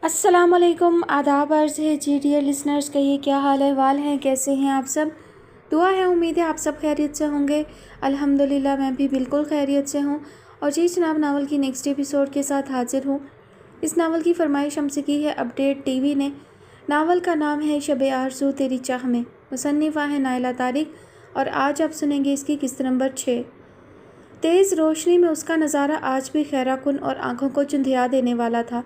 अस्सलाम वालेकुम, आदाब अर्ज़ है जी डियर लिसनर्स। कहिए क्या हाल अहवाल हैं, कैसे हैं आप सब। दुआ है, उम्मीद है आप सब खैरियत से होंगे। अल्हम्दुलिल्लाह मैं भी बिल्कुल खैरियत से हूँ। और जी जनाब, नावल की नेक्स्ट एपिसोड के साथ हाजिर हूँ। इस नावल की फरमाइश हमसे की है अपडेट टीवी ने। नावल का नाम है शब आरज़ू तेरी चाह में, मुसन्निफ़ा है नाइला तारिक। और आज आप सुनेंगे इसकी किस्त नंबर 6। तेज़ रोशनी में उसका नज़ारा आज भी खैराकुन और आंखों को चुंधिया देने वाला था।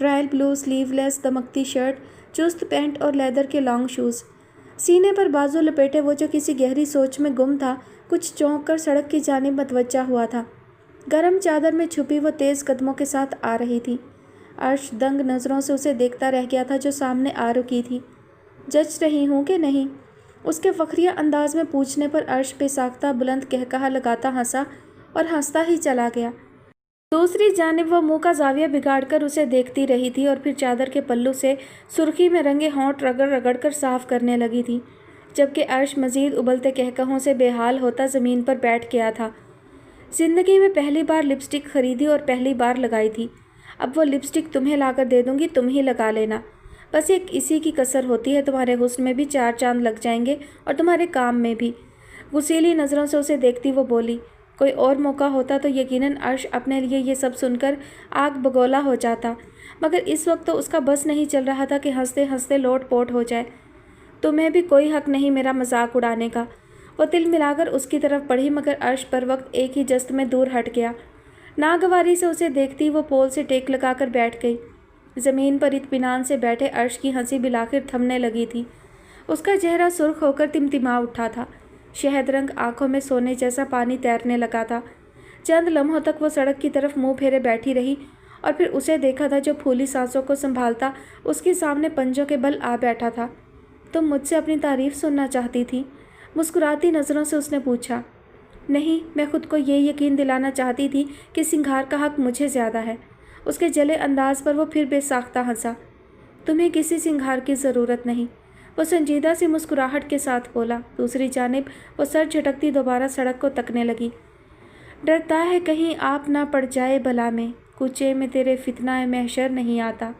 रॉयल ब्लू स्लीवलेस दमकती शर्ट, चुस्त पैंट और लेदर के लॉन्ग शूज़, सीने पर बाजू लपेटे वो जो किसी गहरी सोच में गुम था, कुछ चौंक कर सड़क की जानिब मतवज्जा हुआ था। गर्म चादर में छुपी वो तेज़ कदमों के साथ आ रही थी। अर्श दंग नज़रों से उसे देखता रह गया था जो सामने आ रुकी थी। जच रही हूँ कि नहीं, उसके फ़खरिया अंदाज में पूछने पर अर्श बेसाख्ता बुलंद कहकहा लगाता हंसा और हंसता ही चला गया। दूसरी जानिब वो मुंह का जाविया बिगाड़कर उसे देखती रही थी और फिर चादर के पल्लू से सुर्खी में रंगे होंठ रगड़ रगड़ कर साफ करने लगी थी, जबकि अर्श मज़ीद उबलते कहकहों से बेहाल होता ज़मीन पर बैठ गया था। ज़िंदगी में पहली बार लिपस्टिक खरीदी और पहली बार लगाई थी। अब वो लिपस्टिक तुम्हें लाकर दे दूँगी, तुम ही लगा लेना। बस एक इसी की कसर होती है, तुम्हारे हुस्न में भी 4 चांद लग जाएंगे और तुम्हारे काम में भी। गुस्सीली नज़रों से उसे देखती वो बोली। कोई और मौका होता तो यकीनन अर्श अपने लिए ये सब सुनकर आग बगोला हो जाता, मगर इस वक्त तो उसका बस नहीं चल रहा था कि हंसते हंसते लोट पोट हो जाए। तुम्हें भी कोई हक नहीं मेरा मजाक उड़ाने का। वो तिल मिलाकर उसकी तरफ बढ़ी, मगर अर्श पर वक्त एक ही जस्त में दूर हट गया। नागवारी से उसे देखती वो पोल से टेक लगाकर बैठ गई। ज़मीन पर इत्मीनान से बैठे अर्श की हंसी बिलाखिर थमने लगी थी। उसका चेहरा सुर्ख होकर तिमतिमा उठा था। शहद रंग आंखों में सोने जैसा पानी तैरने लगा था। चंद लम्हों तक वो सड़क की तरफ मुंह फेरे बैठी रही और फिर उसे देखा था जो फूली सांसों को संभालता उसके सामने पंजों के बल आ बैठा था। तुम मुझसे अपनी तारीफ़ सुनना चाहती थी? मुस्कुराती नज़रों से उसने पूछा। नहीं, मैं खुद को ये यकीन दिलाना चाहती थी कि सिंगार का हक मुझे ज़्यादा है। उसके जले अंदाज पर वो फिर बेसाख्ता हंसा। तुम्हें किसी सिंगार की ज़रूरत नहीं, वो संजीदा सी मुस्कुराहट के साथ बोला। दूसरी जानिब वो सर झटकती दोबारा सड़क को तकने लगी। डरता है कहीं आप ना पड़ जाए बला में, कूचे में तेरे फितना महशर नहीं आता।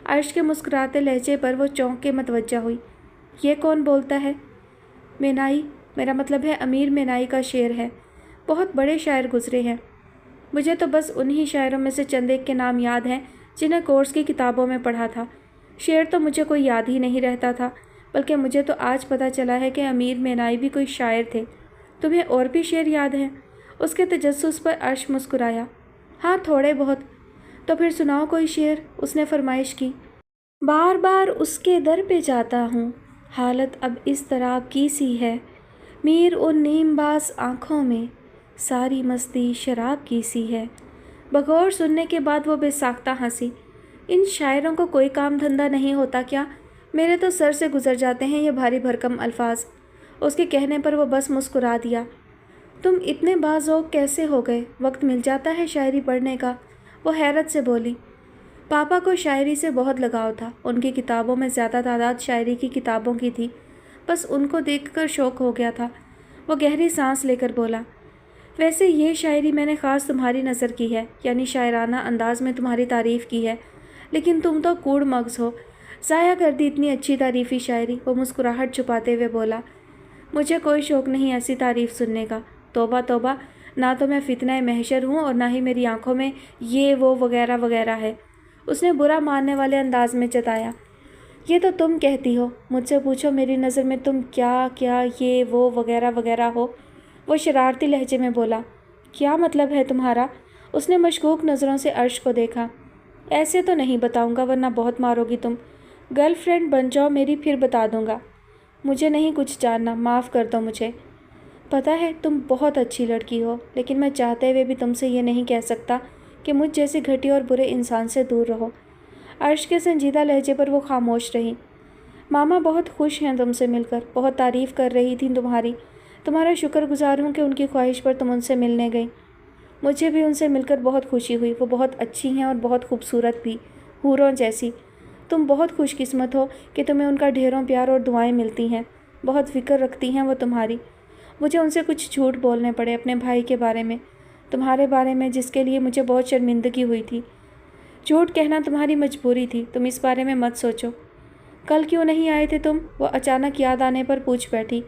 अर्श के मुस्कुराते लहजे पर वो चौंक के मतवज्जा हुई। ये कौन बोलता है? मेनाई, मेरा मतलब है अमीर मेनाई का शेर है। बहुत बड़े शायर गुजरे हैं। मुझे तो बस उन्हीं शायरों में से चंद एक के नाम याद हैं जिन्हें कोर्स की किताबों में पढ़ा था। शेर तो मुझे कोई याद ही नहीं रहता था, बल्कि मुझे तो आज पता चला है कि अमीर मेनाई भी कोई शायर थे। तुम्हें और भी शेर याद हैं? उसके तजस्सुस पर अर्श मुस्कुराया। हाँ, थोड़े बहुत। तो फिर सुनाओ कोई शेर, उसने फरमाइश की। बार बार उसके दर पे जाता हूँ, हालत अब इस तरह की सी है। मीर उन नीमबास आँखों में, सारी मस्ती शराब की सी है। बगौर सुनने के बाद वो बेसाख्ता हंसी। इन शायरों को कोई काम धंधा नहीं होता क्या? मेरे तो सर से गुजर जाते हैं ये भारी भरकम अल्फाज। उसके कहने पर वो बस मुस्कुरा दिया। तुम इतने बाज़ौक़ कैसे हो गए? वक्त मिल जाता है शायरी पढ़ने का? वो हैरत से बोली। पापा को शायरी से बहुत लगाव था। उनकी किताबों में ज़्यादा तादाद शायरी की किताबों की थी। बस उनको देखकर शौक़ हो गया था। वो गहरी सांस लेकर बोला। वैसे ये शायरी मैंने ख़ास तुम्हारी नज़र की है, यानी शायराना अंदाज में तुम्हारी तारीफ़ की है, लेकिन तुम तो कूड़ मग़ज़ हो। ज़ाया कर दी इतनी अच्छी तारीफ़ी शायरी। वो मुस्कुराहट छुपाते हुए बोला। मुझे कोई शौक़ नहीं ऐसी तारीफ़ सुनने का। तौबा तौबा, ना तो मैं फितना महशर हूँ और ना ही मेरी आंखों में ये वो वगैरह वगैरह है, उसने बुरा मानने वाले अंदाज में जताया। ये तो तुम कहती हो, मुझसे पूछो मेरी नज़र में तुम क्या क्या ये वो वगैरह वगैरह हो। वो शरारती लहजे में बोला। क्या मतलब है तुम्हारा? उसने मशकूक नज़रों से अर्श को देखा। ऐसे तो नहीं बताऊँगा वरना बहुत मारोगी तुम। गर्लफ्रेंड बन जाओ मेरी, फिर बता दूँगा। मुझे नहीं कुछ जानना, माफ़ कर दो मुझे। पता है तुम बहुत अच्छी लड़की हो, लेकिन मैं चाहते हुए भी तुमसे ये नहीं कह सकता कि मुझ जैसे घटिया और बुरे इंसान से दूर रहो। अर्श के संजीदा लहजे पर वो खामोश रही। मामा बहुत खुश हैं तुमसे मिलकर, बहुत तारीफ़ कर रही थी तुम्हारी। तुम्हारा शुक्रगुजार हूँ कि उनकी ख्वाहिश पर तुम उनसे मिलने गई। मुझे भी उनसे मिलकर बहुत खुशी हुई। वो बहुत अच्छी हैं और बहुत खूबसूरत भी, हूरों जैसी। तुम बहुत खुशकिस्मत हो कि तुम्हें उनका ढेरों प्यार और दुआएं मिलती हैं। बहुत फ़िक्र रखती हैं वो तुम्हारी। मुझे उनसे कुछ झूठ बोलने पड़े अपने भाई के बारे में, तुम्हारे बारे में, जिसके लिए मुझे बहुत शर्मिंदगी हुई थी। झूठ कहना तुम्हारी मजबूरी थी, तुम इस बारे में मत सोचो। कल क्यों नहीं आए थे तुम? वो अचानक याद आने पर पूछ बैठी।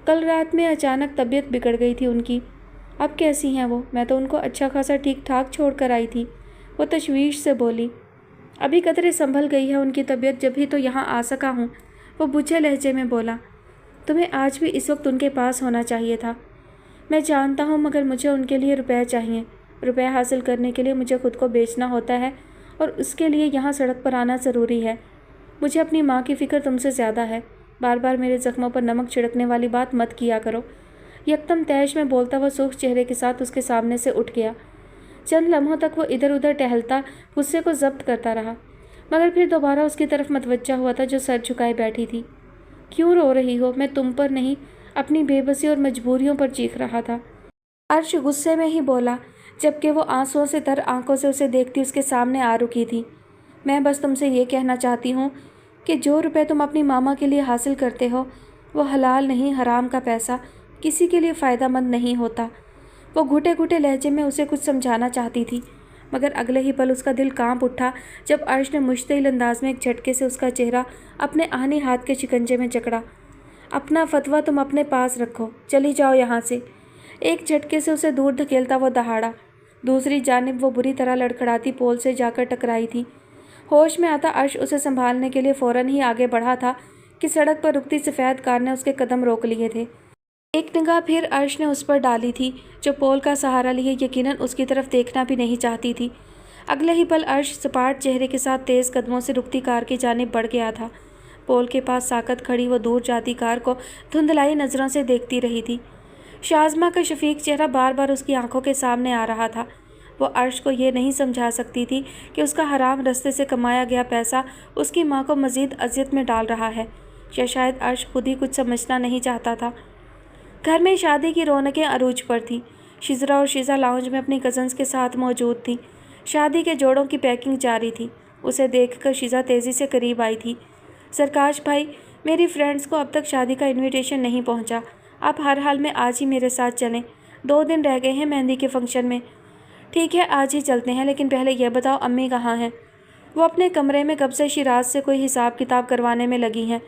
कल रात में अचानक तबीयत बिगड़ गई थी उनकी। अब कैसी हैं वो? मैं तो उनको अच्छा खासा ठीक ठाक छोड़ कर आई थी, वो तशवीश से बोली। अभी कतरे संभल गई है उनकी तबीयत, जब ही तो यहाँ आ सका हूँ, वो बुझे लहजे में बोला। तुम्हें आज भी इस वक्त उनके पास होना चाहिए था। मैं जानता हूँ, मगर मुझे उनके लिए रुपए चाहिए। रुपए हासिल करने के लिए मुझे खुद को बेचना होता है और उसके लिए यहाँ सड़क पर आना ज़रूरी है। मुझे अपनी माँ की फ़िक्र तुमसे ज़्यादा है। बार बार मेरे ज़ख्मों पर नमक छिड़कने वाली बात मत किया करो। यकदम तैश में बोलता हुआ सूख चेहरे के साथ उसके सामने से उठ गया। चंद लम्हों तक वो इधर उधर टहलता, गुस्से को जब्त करता रहा, मगर फिर दोबारा उसकी तरफ मतवज्जा हुआ था, जो सर झुकाए बैठी थी। क्यों रो रही हो? मैं तुम पर नहीं, अपनी बेबसी और मजबूरियों पर चीख रहा था, अर्श गुस्से में ही बोला, जबकि वो आंसुओं से तर आंखों से उसे देखती उसके सामने आ रुकी थी। मैं बस तुमसे ये कहना चाहती हूँ कि जो रुपए तुम अपनी मामा के लिए हासिल करते हो, वो हलाल नहीं, हराम का पैसा किसी के लिए फ़ायदेमंद नहीं होता। वो घुटे घुटे लहजे में उसे कुछ समझाना चाहती थी, मगर अगले ही पल उसका दिल कांप उठा जब अर्श ने मुश्तिल अंदाज में एक झटके से उसका चेहरा अपने आहनी हाथ के शिकंजे में जकड़ा। अपना फतवा तुम अपने पास रखो, चली जाओ यहाँ से। एक झटके से उसे दूर धकेलता वो दहाड़ा। दूसरी जानिब वो बुरी तरह लड़खड़ाती पोल से जाकर टकराई थी। होश में आता अर्श उसे संभालने के लिए फ़ौरन ही आगे बढ़ा था कि सड़क पर रुकती सफ़ेद कार ने उसके कदम रोक लिए थे। एक निगाह फिर अर्श ने उस पर डाली थी, जो पोल का सहारा लिए यकीनन उसकी तरफ देखना भी नहीं चाहती थी। अगले ही पल अर्श सपाट चेहरे के साथ तेज़ कदमों से रुकती कार की जानिब बढ़ गया था। पोल के पास साकत खड़ी वो दूर जाती कार को धुंधलाई नज़रों से देखती रही थी। शाज़मा का शफीक चेहरा बार बार उसकी आंखों के सामने आ रहा था। वो अर्श को ये नहीं समझा सकती थी कि उसका हराम रास्ते से कमाया गया पैसा उसकी माँ को मज़ीद अज़ियत में डाल रहा है, या शायद अर्श खुद ही कुछ समझना नहीं चाहता था। घर में शादी की रौनकें अरूज पर थीं। शिजरा और शीज़ा लाउंज में अपनी कज़न्स के साथ मौजूद थीं। शादी के जोड़ों की पैकिंग जारी थी। उसे देखकर शीज़ा तेज़ी से करीब आई थी। सरकाश भाई, मेरी फ्रेंड्स को अब तक शादी का इनविटेशन नहीं पहुंचा। आप हर हाल में आज ही मेरे साथ चलें। 2 दिन रह गए हैं मेहंदी के फंक्शन में। ठीक है, आज ही चलते हैं, लेकिन पहले यह बताओ अम्मी कहाँ हैं? वो अपने कमरे में कब से शिराज से कोई हिसाब किताब करवाने में लगी हैं।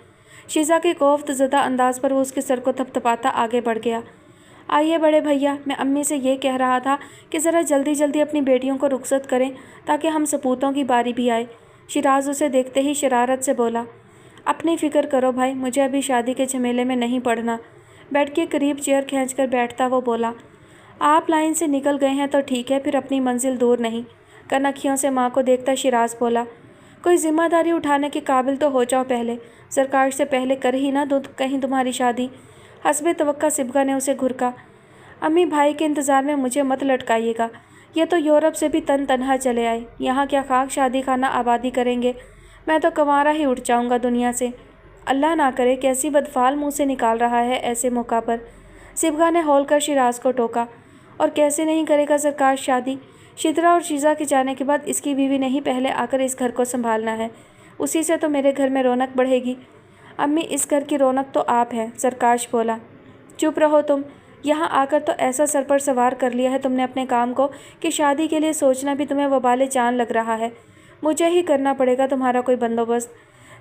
शीज़ा के खौफ ज़दा अंदाज पर वो उसके सर को थपथपाता आगे बढ़ गया। आइए बड़े भैया, मैं अम्मी से ये कह रहा था कि ज़रा जल्दी जल्दी अपनी बेटियों को रुखसत करें ताकि हम सपूतों की बारी भी आए। शिराज उसे देखते ही शरारत से बोला। अपनी फ़िक्र करो भाई, मुझे अभी शादी के झमेले में नहीं पड़ना। बेड के करीब चेयर खींचकर बैठता वो बोला। आप लाइन से निकल गए हैं तो ठीक है, फिर अपनी मंजिल दूर नहीं। कनखियों से माँ को देखता शिराज बोला। कोई जिम्मेदारी उठाने के काबिल तो हो जाओ पहले। सरकार से पहले कर ही ना दो कहीं तुम्हारी शादी। हस्बे तवक्का सिबगा ने उसे घुरका। अम्मी, भाई के इंतज़ार में मुझे मत लटकाइएगा। ये तो यूरोप से भी तनहा चले आए, यहाँ क्या खाक शादी खाना आबादी करेंगे। मैं तो कंवारा ही उठ जाऊँगा दुनिया से। अल्लाह ना करे, कैसी बदफाल मुँह से निकाल रहा है ऐसे मौका पर। सिबगा ने हौल कर शिराज को टोका। और कैसे नहीं करेगा सरकार शादी? शिद्रा और शीज़ा के जाने के बाद इसकी बीवी ने ही पहले आकर इस घर को संभालना है। उसी से तो मेरे घर में रौनक बढ़ेगी। अम्मी, इस घर की रौनक तो आप हैं, सरकाश बोला। चुप रहो तुम। यहाँ आकर तो ऐसा सर पर सवार कर लिया है तुमने अपने काम को कि शादी के लिए सोचना भी तुम्हें वबाले जान लग रहा है। मुझे ही करना पड़ेगा तुम्हारा कोई बंदोबस्त।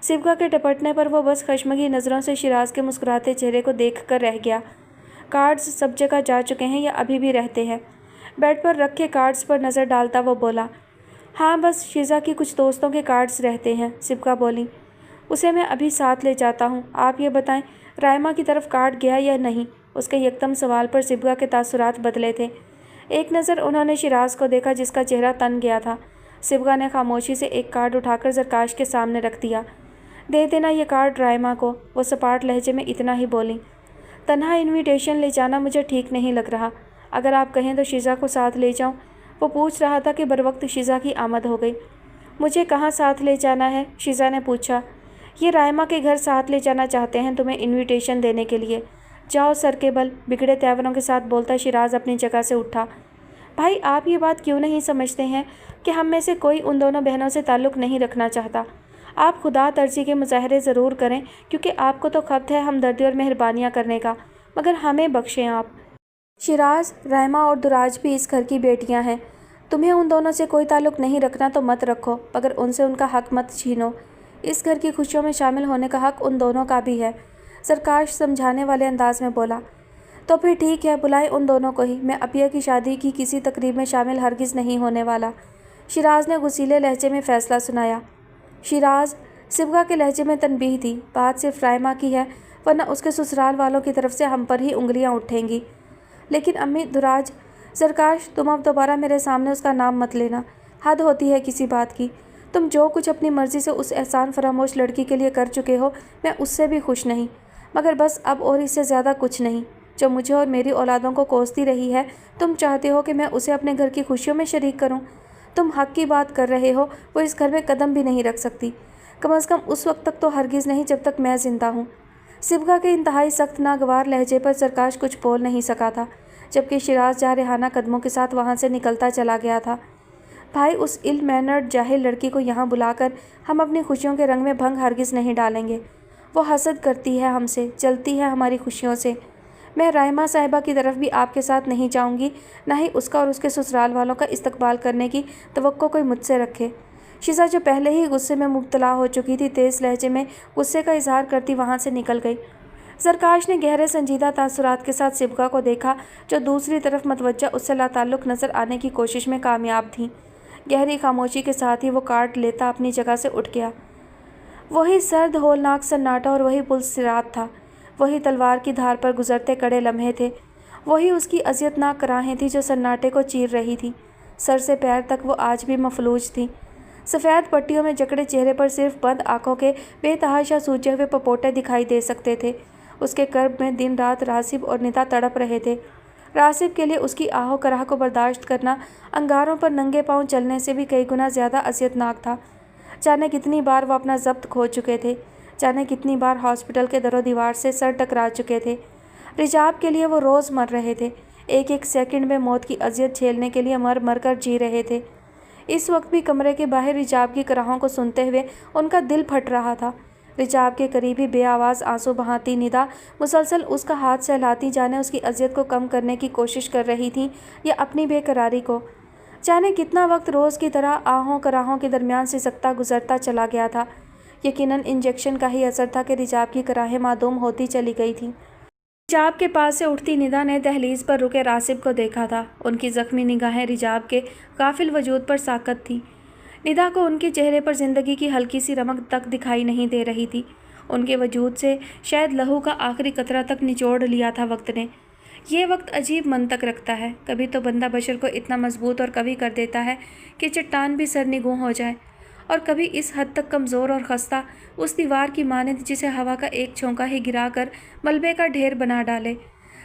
सिबगा के टपटने पर वो बस खशमगी नज़रों से शिराज के मुस्कुराते चेहरे को देख कर रह गया। कार्ड्स सब जगह जा चुके हैं या अभी भी रहते हैं? बेड पर रखे कार्ड्स पर नज़र डालता वो बोला। हाँ, बस शीज़ा की कुछ दोस्तों के कार्ड्स रहते हैं, सिबगा बोली। उसे मैं अभी साथ ले जाता हूँ। आप ये बताएं, रायमा की तरफ कार्ड गया या नहीं? उसके यकदम सवाल पर सिबगा के तासुरात बदले थे। एक नज़र उन्होंने शिराज को देखा, जिसका चेहरा तन गया था। सिबगा ने खामोशी से एक कार्ड उठाकर जरकाश के सामने रख दिया। दे देना ये कार्ड रायमा को, वो सपाट लहजे में इतना ही बोली। तन्हा इनविटेशन ले जाना मुझे ठीक नहीं लग रहा। अगर आप कहें तो शीज़ा को साथ ले जाऊं। वो पूछ रहा था कि बरवक्त शीज़ा की आमद हो गई। मुझे कहाँ साथ ले जाना है? शीज़ा ने पूछा। ये रायमा के घर साथ ले जाना चाहते हैं तुम्हें इनविटेशन देने के लिए। जाओ सर के बल, बिगड़े तेवरों के साथ बोलता शिराज अपनी जगह से उठा। भाई, आप ये बात क्यों नहीं समझते हैं कि हम में से कोई उन दोनों बहनों से ताल्लुक़ नहीं रखना चाहता। आप खुदा तर्जी के मुजाहरे ज़रूर करें, क्योंकि आपको तो खपत है हमदर्दी और मेहरबानियाँ करने का, मगर हमें बख्शें आप। शिराज, रायमा और दुराज भी इस घर की बेटियां हैं। तुम्हें उन दोनों से कोई ताल्लुक़ नहीं रखना तो मत रखो, मगर उनसे उनका हक़ मत छीनो। इस घर की खुशियों में शामिल होने का हक़ उन दोनों का भी है। सरकाश समझाने वाले अंदाज में बोला। तो फिर ठीक है, बुलाए उन दोनों को ही। मैं अपिया की शादी की किसी तकरीब में शामिल हरगिज़ नहीं होने वाला। शिराज ने गुस्सीले लहजे में फ़ैसला सुनाया। शिराज, सिबगा के लहजे में तनबीह थी। बात सिर्फ रायमा की है, वरना उसके ससुराल वालों की तरफ से हम पर ही उंगलियां उठेंगी। लेकिन अम्मी दुराज, सरकाश, तुम अब दोबारा मेरे सामने उसका नाम मत लेना। हद होती है किसी बात की। तुम जो कुछ अपनी मर्ज़ी से उस एहसान फरामोश लड़की के लिए कर चुके हो, मैं उससे भी खुश नहीं, मगर बस अब और इससे ज़्यादा कुछ नहीं। जो मुझे और मेरी औलादों को कोसती रही है, तुम चाहते हो कि मैं उसे अपने घर की खुशियों में शरीक करूं। तुम हक़ की बात कर रहे हो, वो इस घर में कदम भी नहीं रख सकती, कम अज़ कम उस वक्त तक तो हरगिज़ नहीं जब तक मैं ज़िंदा हूँ। सिबगा के इंतहाई सख्त नागवार लहजे पर सरकाश कुछ बोल नहीं सका था, जबकि शिराज जारहाना कदमों के साथ वहाँ से निकलता चला गया था। भाई, उस इल मैनर्ड जाहिल लड़की को यहाँ बुलाकर हम अपनी खुशियों के रंग में भंग हरगिज़ नहीं डालेंगे। वो हसद करती है हमसे, जलती है हमारी खुशियों से। मैं रायमा साहिबा की तरफ भी आपके साथ नहीं जाऊंगी, ना ही उसका और उसके ससुराल वालों का इस्तकबाल करने की तवक्को कोई मुझसे रखे। शिजा, जो पहले ही गुस्से में मुब्तला हो चुकी थी, तेज़ लहजे में गुस्से का इजहार करती वहाँ से निकल गई। सरकाश ने गहरे संजीदा तासुरात के साथ सिबगा को देखा, जो दूसरी तरफ मतवज्जा उससे लाताल्लुक़ नज़र आने की कोशिश में कामयाब थी। गहरी खामोशी के साथ ही वो काट लेता अपनी जगह से उठ गया। वही सर्द होलनाक सन्नाटा और वही पुलसिरात था। वही तलवार की धार पर गुजरते कड़े लम्हे थे। वही उसकी अज़ियतनाक कराहें थी जो सन्नाटे को चीर रही थी। सर से पैर तक वो आज भी मफलूज थी। सफ़ेद पट्टियों में जकड़े चेहरे पर सिर्फ बंद आँखों के बेतहाशा सूजे हुए पपोटे दिखाई दे सकते थे। उसके कर्ब में दिन रात रासिब और निदा तड़प रहे थे। रासिब के लिए उसकी आहो कराह को बर्दाश्त करना अंगारों पर नंगे पाँव चलने से भी कई गुना ज़्यादा अज़ियतनाक था। जाने कितनी बार वो अपना ज़ब्त खो चुके थे, जाने कितनी बार हॉस्पिटल के दरो दीवार से सर टकरा चुके थे। रिजाब के लिए वो रोज़ मर रहे थे, एक एक सेकंड में मौत की अजियत झेलने के लिए मर मर कर जी रहे थे। इस वक्त भी कमरे के बाहर रिजाब की कराहों को सुनते हुए उनका दिल फट रहा था। रिजाब के करीब ही बेआवाज़ आंसू बहाती निदा मुसलसल उसका हाथ सहलाती, जाने उसकी अजियत को कम करने की कोशिश कर रही थी या अपनी बेकरारी को। जाने कितना वक्त रोज़ की तरह आहों कराहों के दरमियान सिसकता गुजरता चला गया था। यकीनन इंजेक्शन का ही असर था कि रिजाब की कराहें मादूम होती चली गई थीं। रिजाब के पास से उठती निदा ने दहलीज पर रुके रासिब को देखा था। उनकी ज़ख्मी निगाहें रिजाब के गाफिल वजूद पर साकत थी। निदा को उनके चेहरे पर ज़िंदगी की हल्की सी रमक तक दिखाई नहीं दे रही थी। उनके वजूद से शायद लहू का आखिरी कतरा तक निचोड़ लिया था वक्त ने। ये वक्त अजीब मंतक रखता है, कभी तो बंदा बशर को इतना मजबूत और कवी कर देता है कि चट्टान भी सरनिगूं हो जाए, और कभी इस हद तक कमज़ोर और खस्ता उस दीवार की मानद जिसे हवा का एक झोंका ही गिराकर मलबे का ढेर बना डाले।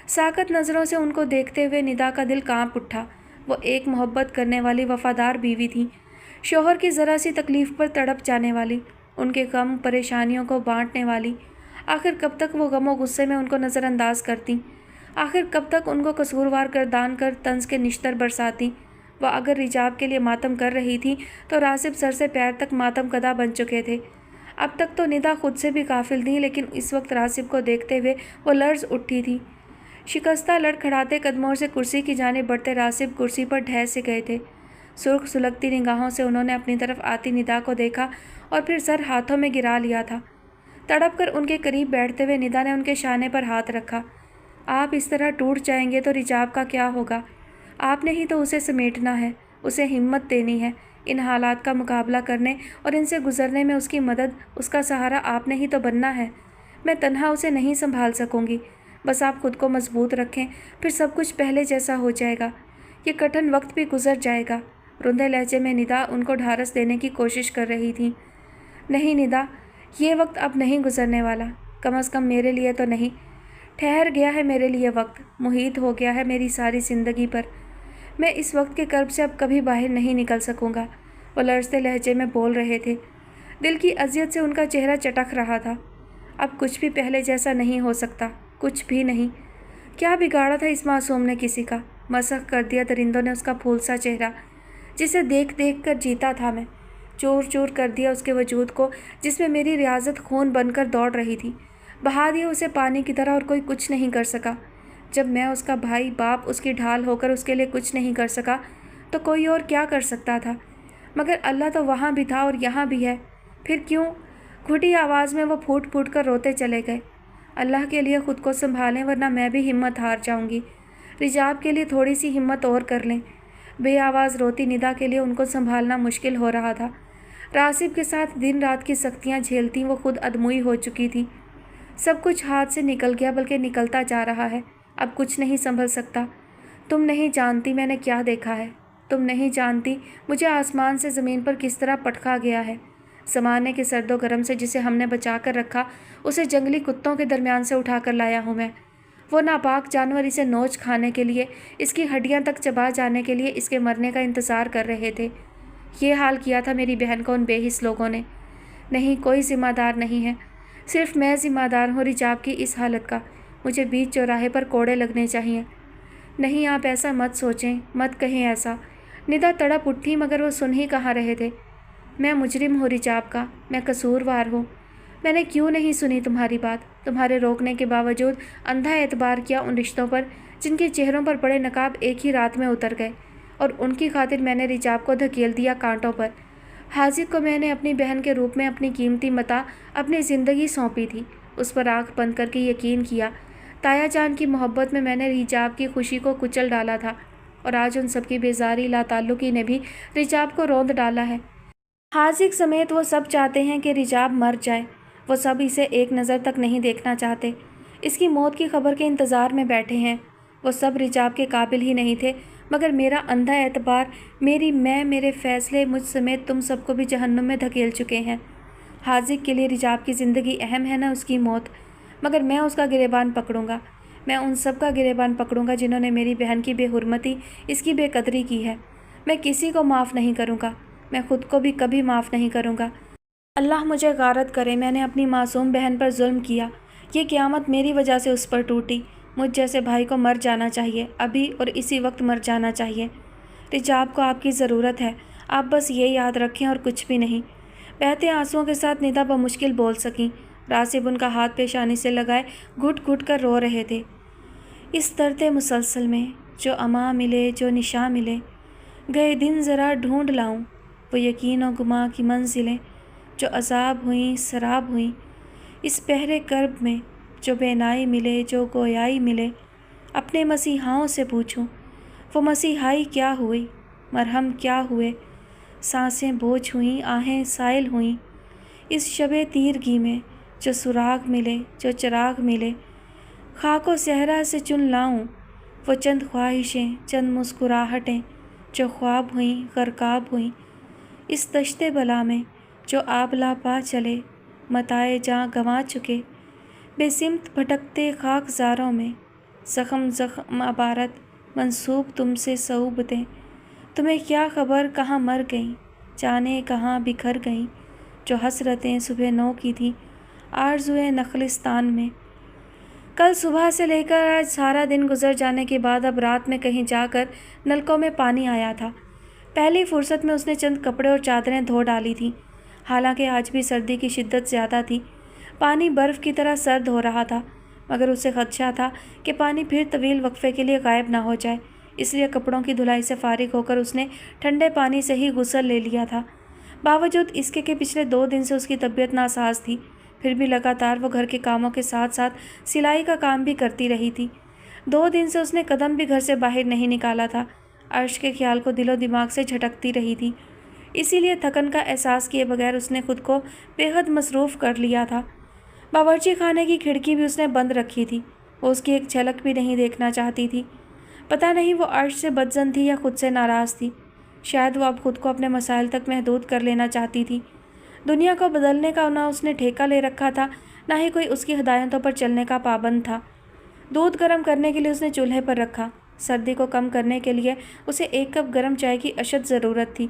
साकत नज़रों से उनको देखते हुए निदा का दिल कांप उठा। वो एक मोहब्बत करने वाली वफादार बीवी थी, शोहर की ज़रा सी तकलीफ़ पर तड़प जाने वाली, उनके गम परेशानियों को बांटने वाली। आखिर कब तक वो गमो गुस्से में उनको नज़रअंदाज करती? आखिर कब तक उनको कसूरवार गर्दान कर तंज के निश्तर बरसाती? वह अगर रिजाब के लिए मातम कर रही थी तो रासिब सर से पैर तक मातम कदा बन चुके थे। अब तक तो निदा खुद से भी काफिल थी, लेकिन इस वक्त रासिब को देखते हुए वो लर्ज़ उठी थी। शिकस्ता लड़खड़ाते कदमों से कुर्सी की जानिब बढ़ते रासिब कुर्सी पर ढह से गए थे। सुर्ख सुलगती निगाहों से उन्होंने अपनी तरफ आती निदा को देखा और फिर सर हाथों में गिरा लिया था। तड़प कर उनके करीब बैठते हुए निदा ने उनके शाने पर हाथ रखा। आप इस तरह टूट जाएंगे तो रिजाब का क्या होगा? आपने ही तो उसे समेटना है, उसे हिम्मत देनी है, इन हालात का मुकाबला करने और इनसे गुजरने में उसकी मदद, उसका सहारा आपने ही तो बनना है। मैं तन्हा उसे नहीं संभाल सकूंगी। बस आप खुद को मजबूत रखें, फिर सब कुछ पहले जैसा हो जाएगा। ये कठिन वक्त भी गुजर जाएगा। रुंधे लहजे में निदा उनको ढारस देने की कोशिश कर रही थी। नहीं निदा, ये वक्त अब नहीं गुजरने वाला, कम अज़ कम मेरे लिए तो नहीं। ठहर गया है मेरे लिए वक्त, मुहीत हो गया है मेरी सारी ज़िंदगी पर। मैं इस वक्त के कर्ब से अब कभी बाहर नहीं निकल सकूँगा। वो लरज़ते लहजे में बोल रहे थे। दिल की अजियत से उनका चेहरा चटक रहा था। अब कुछ भी पहले जैसा नहीं हो सकता, कुछ भी नहीं। क्या बिगाड़ा था इस मासूम ने किसी का? मसख कर दिया दरिंदों ने उसका फूल सा चेहरा, जिसे देख देख कर जीता था मैं। चूर चूर कर दिया उसके वजूद को, जिसमें मेरी रियाजत खून बनकर दौड़ रही थी। बहा दिया उसे पानी की तरह और कोई कुछ नहीं कर सका। जब मैं उसका भाई बाप उसकी ढाल होकर उसके लिए कुछ नहीं कर सका, تو کوئی اور کیا کر سکتا تھا؟ مگر اللہ تو وہاں بھی تھا اور یہاں بھی ہے، پھر کیوں؟ گھٹی آواز میں وہ پھوٹ پھوٹ کر روتے چلے گئے۔ اللہ کے لیے خود کو سنبھالیں ورنہ میں بھی ہمت ہار جاؤں گی۔ رجاب کے لیے تھوڑی سی ہمت اور کر لیں۔ بے آواز روتی ندا کے لیے ان کو سنبھالنا مشکل ہو رہا تھا۔ راسب کے ساتھ دن رات کی سختیاں جھیلتی وہ خود ادموئی ہو چکی تھی۔ سب کچھ ہاتھ سے نکل گیا، بلکہ نکلتا جا رہا ہے۔ اب کچھ نہیں سنبھل سکتا۔ تم نہیں جانتی میں نے کیا دیکھا ہے۔ تم نہیں جانتی مجھے آسمان سے زمین پر کس طرح پٹکا گیا ہے۔ زمانے کے سرد و گرم سے جسے ہم نے بچا کر رکھا، اسے جنگلی کتوں کے درمیان سے اٹھا کر لایا ہوں میں۔ وہ ناپاک جانور اسے نوچ کھانے کے لیے، اس کی ہڈیاں تک چبا جانے کے لیے اس کے مرنے کا انتظار کر رہے تھے۔ یہ حال کیا تھا میری بہن کو ان بے حس لوگوں نے۔ نہیں، کوئی ذمہ دار نہیں ہے، صرف میں ذمہ دار ہوں رجاب کی اس حالت کا۔ مجھے بیچ چوراہے پر کوڑے لگنے چاہیے۔ نہیں، آپ ایسا مت سوچیں، مت کہیں ایسا۔ ندا تڑپ اٹھی مگر وہ سن ہی کہاں رہے تھے۔ میں مجرم ہوں رجاب کا، میں قصوروار ہوں۔ میں نے کیوں نہیں سنی تمہاری بات؟ تمہارے روکنے کے باوجود اندھا اعتبار کیا ان رشتوں پر جن کے چہروں پر بڑے نقاب ایک ہی رات میں اتر گئے، اور ان کی خاطر میں نے رجاب کو دھکیل دیا کانٹوں پر۔ حاجت کو میں نے اپنی بہن کے روپ میں اپنی قیمتی متاع، اپنی زندگی سونپی تھی۔ اس پر آنکھ بند کر کے یقین کیا۔ تایا جان کی محبت میں نے رجاب کی خوشی کو کچل ڈالا تھا، اور آج ان سب کی بیزاری لا تعلقی نے بھی رجاب کو روند ڈالا ہے۔ حاذق سمیت وہ سب چاہتے ہیں کہ رجاب مر جائے۔ وہ سب اسے ایک نظر تک نہیں دیکھنا چاہتے، اس کی موت کی خبر کے انتظار میں بیٹھے ہیں۔ وہ سب رجاب کے قابل ہی نہیں تھے، مگر میرا اندھا اعتبار، میرے فیصلے مجھ سمیت تم سب کو بھی جہنم میں دھکیل چکے ہیں۔ حاذق کے لیے رجاب کی زندگی اہم ہے نہ اس کی موت، مگر میں اس کا گریبان پکڑوں گا۔ میں ان سب کا گریبان پکڑوں گا جنہوں نے میری بہن کی بے حرمتی، اس کی بے قدری کی ہے۔ میں کسی کو معاف نہیں کروں گا، میں خود کو بھی کبھی معاف نہیں کروں گا۔ اللہ مجھے غارت کرے، میں نے اپنی معصوم بہن پر ظلم کیا۔ یہ قیامت میری وجہ سے اس پر ٹوٹی۔ مجھ جیسے بھائی کو مر جانا چاہیے، ابھی اور اسی وقت مر جانا چاہیے۔ رجاب کو آپ کی ضرورت ہے، آپ بس یہ یاد رکھیں اور کچھ بھی نہیں۔ بہتے آنسوؤں کے ساتھ ندا بمشکل بول سکیں۔ راسب ان کا ہاتھ پیشانی سے لگائے گھٹ گھٹ کر رو رہے تھے۔ اس درد مسلسل میں جو اما ملے، جو نشاں ملے، گئے دن ذرا ڈھونڈ لاؤں وہ یقین و گماں کی منزلیں، جو عذاب ہوئیں سراب ہوئیں اس بحر کرب میں، جو بینائی ملے، جو گویائی ملے۔ اپنے مسیحاؤں سے پوچھوں وہ مسیحائی کیا ہوئی، مرہم کیا ہوئے، سانسیں بوجھ ہوئیں، آہیں سائل ہوئیں اس شب تیرگی میں، جو سراغ ملے، جو چراغ ملے۔ خاک و صحرا سے چن لاؤں وہ چند خواہشیں، چند مسکراہٹیں، جو خواب ہوئیں غرقاب ہوئیں اس دشت بلا میں، جو آبلا پا چلے متاع جاں گنوا چکے بے سمت بھٹکتے خاک زاروں میں۔ زخم زخم عبارت منسوب تم سے صعوبتیں، تمہیں کیا خبر کہاں مر گئیں، جانے کہاں بکھر گئیں، جو حسرتیں صبح نو کی تھیں آرزوئے نخلستان میں۔ کل صبح سے لے کر آج سارا دن گزر جانے کے بعد اب رات میں کہیں جا کر نلکوں میں پانی آیا تھا۔ پہلی فرصت میں اس نے چند کپڑے اور چادریں دھو ڈالی تھیں، حالانکہ آج بھی سردی کی شدت زیادہ تھی۔ پانی برف کی طرح سرد ہو رہا تھا، مگر اسے خدشہ تھا کہ پانی پھر طویل وقفے کے لیے غائب نہ ہو جائے، اس لیے کپڑوں کی دھلائی سے فارغ ہو کر اس نے ٹھنڈے پانی سے ہی غسل لے لیا تھا۔ باوجود اس کے کہ پچھلے 2 دن سے اس کی طبیعت ناساز تھی، پھر بھی لگاتار وہ گھر کے کاموں کے ساتھ ساتھ سلائی کا کام بھی کرتی رہی تھی۔ 2 دن سے اس نے قدم بھی گھر سے باہر نہیں نکالا تھا، عرش کے خیال کو دل و دماغ سے جھٹکتی رہی تھی، اسی لیے تھکن کا احساس کیے بغیر اس نے خود کو بے حد مصروف کر لیا تھا۔ باورچی خانے کی کھڑکی بھی اس نے بند رکھی تھی، وہ اس کی ایک جھلک بھی نہیں دیکھنا چاہتی تھی۔ پتہ نہیں وہ عرش سے بدظن تھی یا خود سے ناراض تھی، شاید وہ اب خود کو اپنے مسائل تک محدود کر لینا چاہتی تھی۔ دنیا کو بدلنے کا نہ اس نے ٹھیکہ لے رکھا تھا، نہ ہی کوئی اس کی ہدایتوں پر چلنے کا پابند تھا۔ دودھ گرم کرنے کے لیے اس نے چولہے پر رکھا، سردی کو کم کرنے کے لیے اسے 1 کپ گرم چائے کی اشد ضرورت تھی۔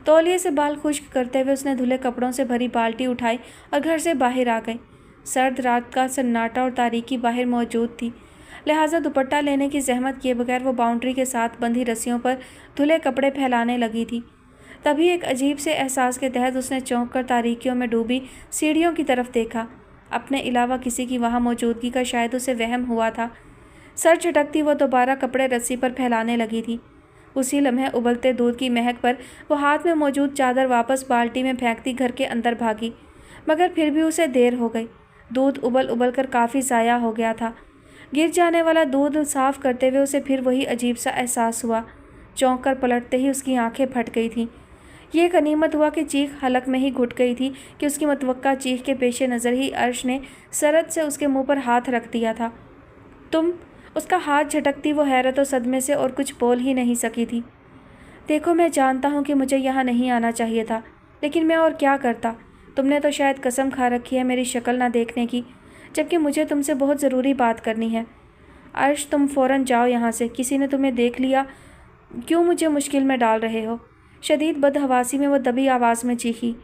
تولیے سے بال خشک کرتے ہوئے اس نے دھلے کپڑوں سے بھری بالٹی اٹھائی اور گھر سے باہر آ گئی۔ سرد رات کا سناٹا اور تاریکی باہر موجود تھی، لہٰذا دوپٹہ لینے کی زحمت کیے بغیر وہ باؤنڈری کے ساتھ بندھی رسیوں پر دھلے کپڑے پھیلانے لگی تھی۔ تبھی ایک عجیب سے احساس کے تحت اس نے چونک کر تاریکیوں میں ڈوبی سیڑھیوں کی طرف دیکھا۔ اپنے علاوہ کسی کی وہاں موجودگی کا شاید اسے وہم ہوا تھا۔ سر جھٹکتی وہ دوبارہ کپڑے رسی پر پھیلانے لگی تھی۔ उसी लम्हे उबलते दूध की महक पर वो हाथ में मौजूद चादर वापस बाल्टी में फेंकती घर के अंदर भागी, मगर फिर भी उसे देर हो गई। दूध उबल उबल कर काफ़ी ज़ाया हो गया था। गिर जाने वाला दूध साफ करते हुए उसे फिर वही अजीब सा एहसास हुआ। चौंक कर पलटते ही उसकी आंखें फट गई थीं। ये गनीमत हुआ कि चीख हलक में ही घुट गई थी कि उसकी मतवक्का चीख के पेशे नज़र ही अर्श ने सरद से उसके मुंह पर हाथ रख दिया था। तुम? उसका हाथ झटकती वो हैरत और सदमे से और कुछ बोल ही नहीं सकी थी। देखो, मैं जानता हूँ कि मुझे यहाँ नहीं आना चाहिए था, लेकिन मैं और क्या करता। तुमने तो शायद कसम खा रखी है मेरी शक्ल ना देखने की, जबकि मुझे तुमसे बहुत ज़रूरी बात करनी है। अर्श, तुम फ़ौरन जाओ यहाँ से। किसी ने तुम्हें देख लिया, क्यों मुझे मुश्किल में डाल रहे हो? शदीद बदहवासी में वो दबी आवाज़ में चीखी।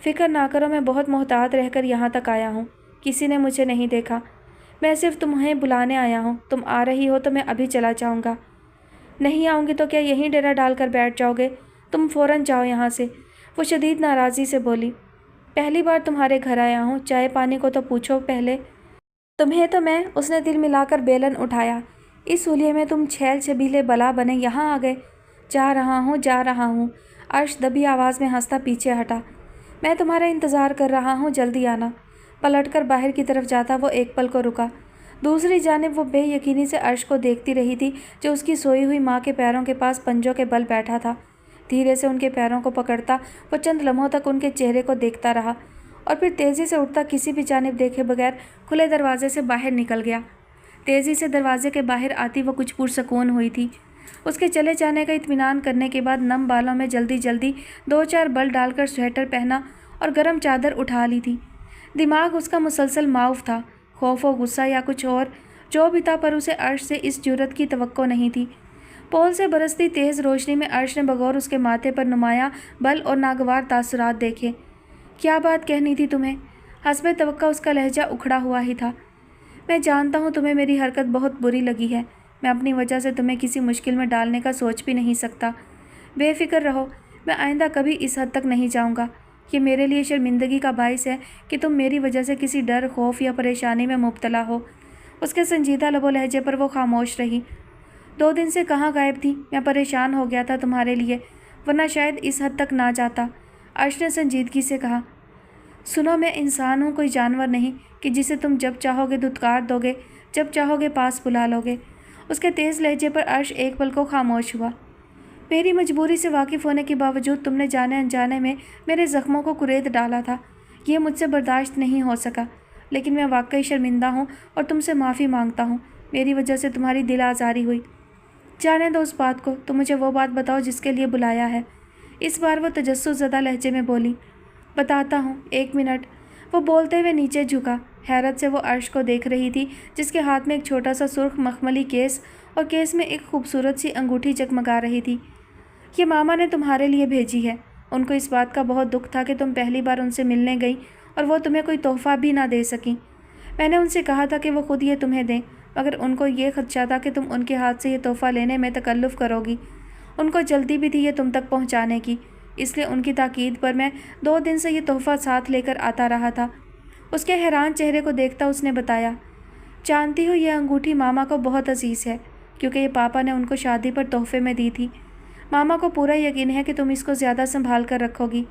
फ़िक्र ना करो, मैं बहुत मोहतात रहकर यहाँ तक आया हूँ। किसी ने मुझे नहीं देखा। मैं सिर्फ तुम्हें बुलाने आया हूँ। तुम आ रही हो तो मैं अभी चला जाऊँगा। नहीं आऊँगी तो क्या यहीं डेरा डाल कर बैठ जाओगे? तुम फ़ौरन जाओ यहाँ से, वो शदीद नाराज़गी से बोली। पहली बार तुम्हारे घर आया हूँ, चाय पानी को तो पूछो पहले। तुम्हें तो मैं, उसने दिल मिलाकर बेलन उठाया। इस हुलिये में तुम छैल छबीले बला बने यहाँ आ गए। जा रहा हूँ, जा रहा हूँ। अर्श दबी आवाज़ में हंसता पीछे हटा। मैं तुम्हारा इंतज़ार कर रहा हूँ, जल्दी आना। पलटकर बाहर की तरफ जाता वो एक पल को रुका। दूसरी जानिब वो बेयकीनी से अर्श को देखती रही थी, जो उसकी सोई हुई माँ के पैरों के पास पंजों के बल बैठा था। धीरे से उनके पैरों को पकड़ता वो चंद लम्हों तक उनके चेहरे को देखता रहा और फिर तेज़ी से उठता किसी भी जानिब देखे बगैर खुले दरवाजे से बाहर निकल गया। तेज़ी से दरवाजे के बाहर आती वो कुछ पुरसकून हुई थी। उसके चले जाने का इत्मीनान करने के बाद नम बालों में जल्दी जल्दी 2-4 बल डालकर स्वेटर पहना और गर्म चादर उठा ली थी। दिमाग उसका मुसलसल माऊफ था, खौफ व गुस्सा या कुछ और जो भी था, पर उसे अर्श से इस जुर्रत की तवक्को नहीं थी। पोल से बरसती तेज़ रोशनी में अर्श ने बगौर उसके माथे पर नुमाया बल और नागवार तासुरात देखे। क्या बात कहनी थी तुम्हें? हस्बे तवक्का उसका लहजा उखड़ा हुआ ही था। मैं जानता हूँ तुम्हें मेरी हरकत बहुत बुरी लगी है। मैं अपनी वजह से तुम्हें किसी मुश्किल में डालने का सोच भी नहीं सकता। बेफिक्र रहो, मैं आइंदा कभी इस हद तक नहीं जाऊँगा। ये मेरे लिए शर्मिंदगी का बाइस है कि तुम मेरी वजह से किसी डर, खौफ या परेशानी में मुब्तला हो। उसके संजीदा लबो लहजे पर वो खामोश रही। 2 दिन से कहाँ गायब थी? मैं परेशान हो गया था तुम्हारे लिए, वरना शायद इस हद तक ना जाता। अर्श ने संजीदगी से कहा। सुनो, मैं इंसान हूँ, कोई जानवर नहीं कि जिसे तुम जब चाहोगे धुतकार दोगे, जब चाहोगे पास बुला लोगे। उसके तेज़ लहजे पर अर्श एक पल को खामोश हुआ। मेरी मजबूरी से वाकिफ़ होने के बावजूद तुमने जाने अनजाने में मेरे ज़ख्मों को कुरेद डाला था। ये मुझसे बर्दाश्त नहीं हो सका, लेकिन मैं वाकई शर्मिंदा हूँ और तुमसे माफ़ी मांगता हूँ। मेरी वजह से तुम्हारी दिल आज़ारी हुई। जाने दो उस बात को, तुम मुझे वो बात बताओ जिसके लिए बुलाया है। इस बार वो तजस्सुस ज़दा लहजे में बोली। बताता हूँ, 1 मिनट। वो बोलते हुए नीचे झुका। हैरत से वो अर्श को देख रही थी, जिसके हाथ में एक छोटा सा सुर्ख मखमली केस और केस में एक खूबसूरत सी अंगूठी जगमगा रही थी। ये मामा ने तुम्हारे लिए भेजी है। उनको इस बात का बहुत दुख था कि तुम पहली बार उनसे मिलने गई और वो तुम्हें कोई तोहफ़ा भी ना दे सकी। मैंने उनसे कहा था कि वो खुद ये तुम्हें दें, मगर उनको ये खदशा था कि तुम उनके हाथ से ये तोहफ़ा लेने में तकल्लुफ़ करोगी। उनको जल्दी भी थी ये तुम तक पहुँचाने की, इसलिए उनकी ताकीद पर मैं 2 दिन से ये तोहफ़ा साथ लेकर आता रहा था। उसके हैरान चेहरे को देखता उसने बताया। जानती हो, ये अंगूठी मामा को बहुत अजीज़ है, क्योंकि ये पापा ने उनको शादी पर तोहफ़े में दी थी। मामा को पूरा यकीन है कि तुम इसको ज़्यादा संभाल कर रखोगी।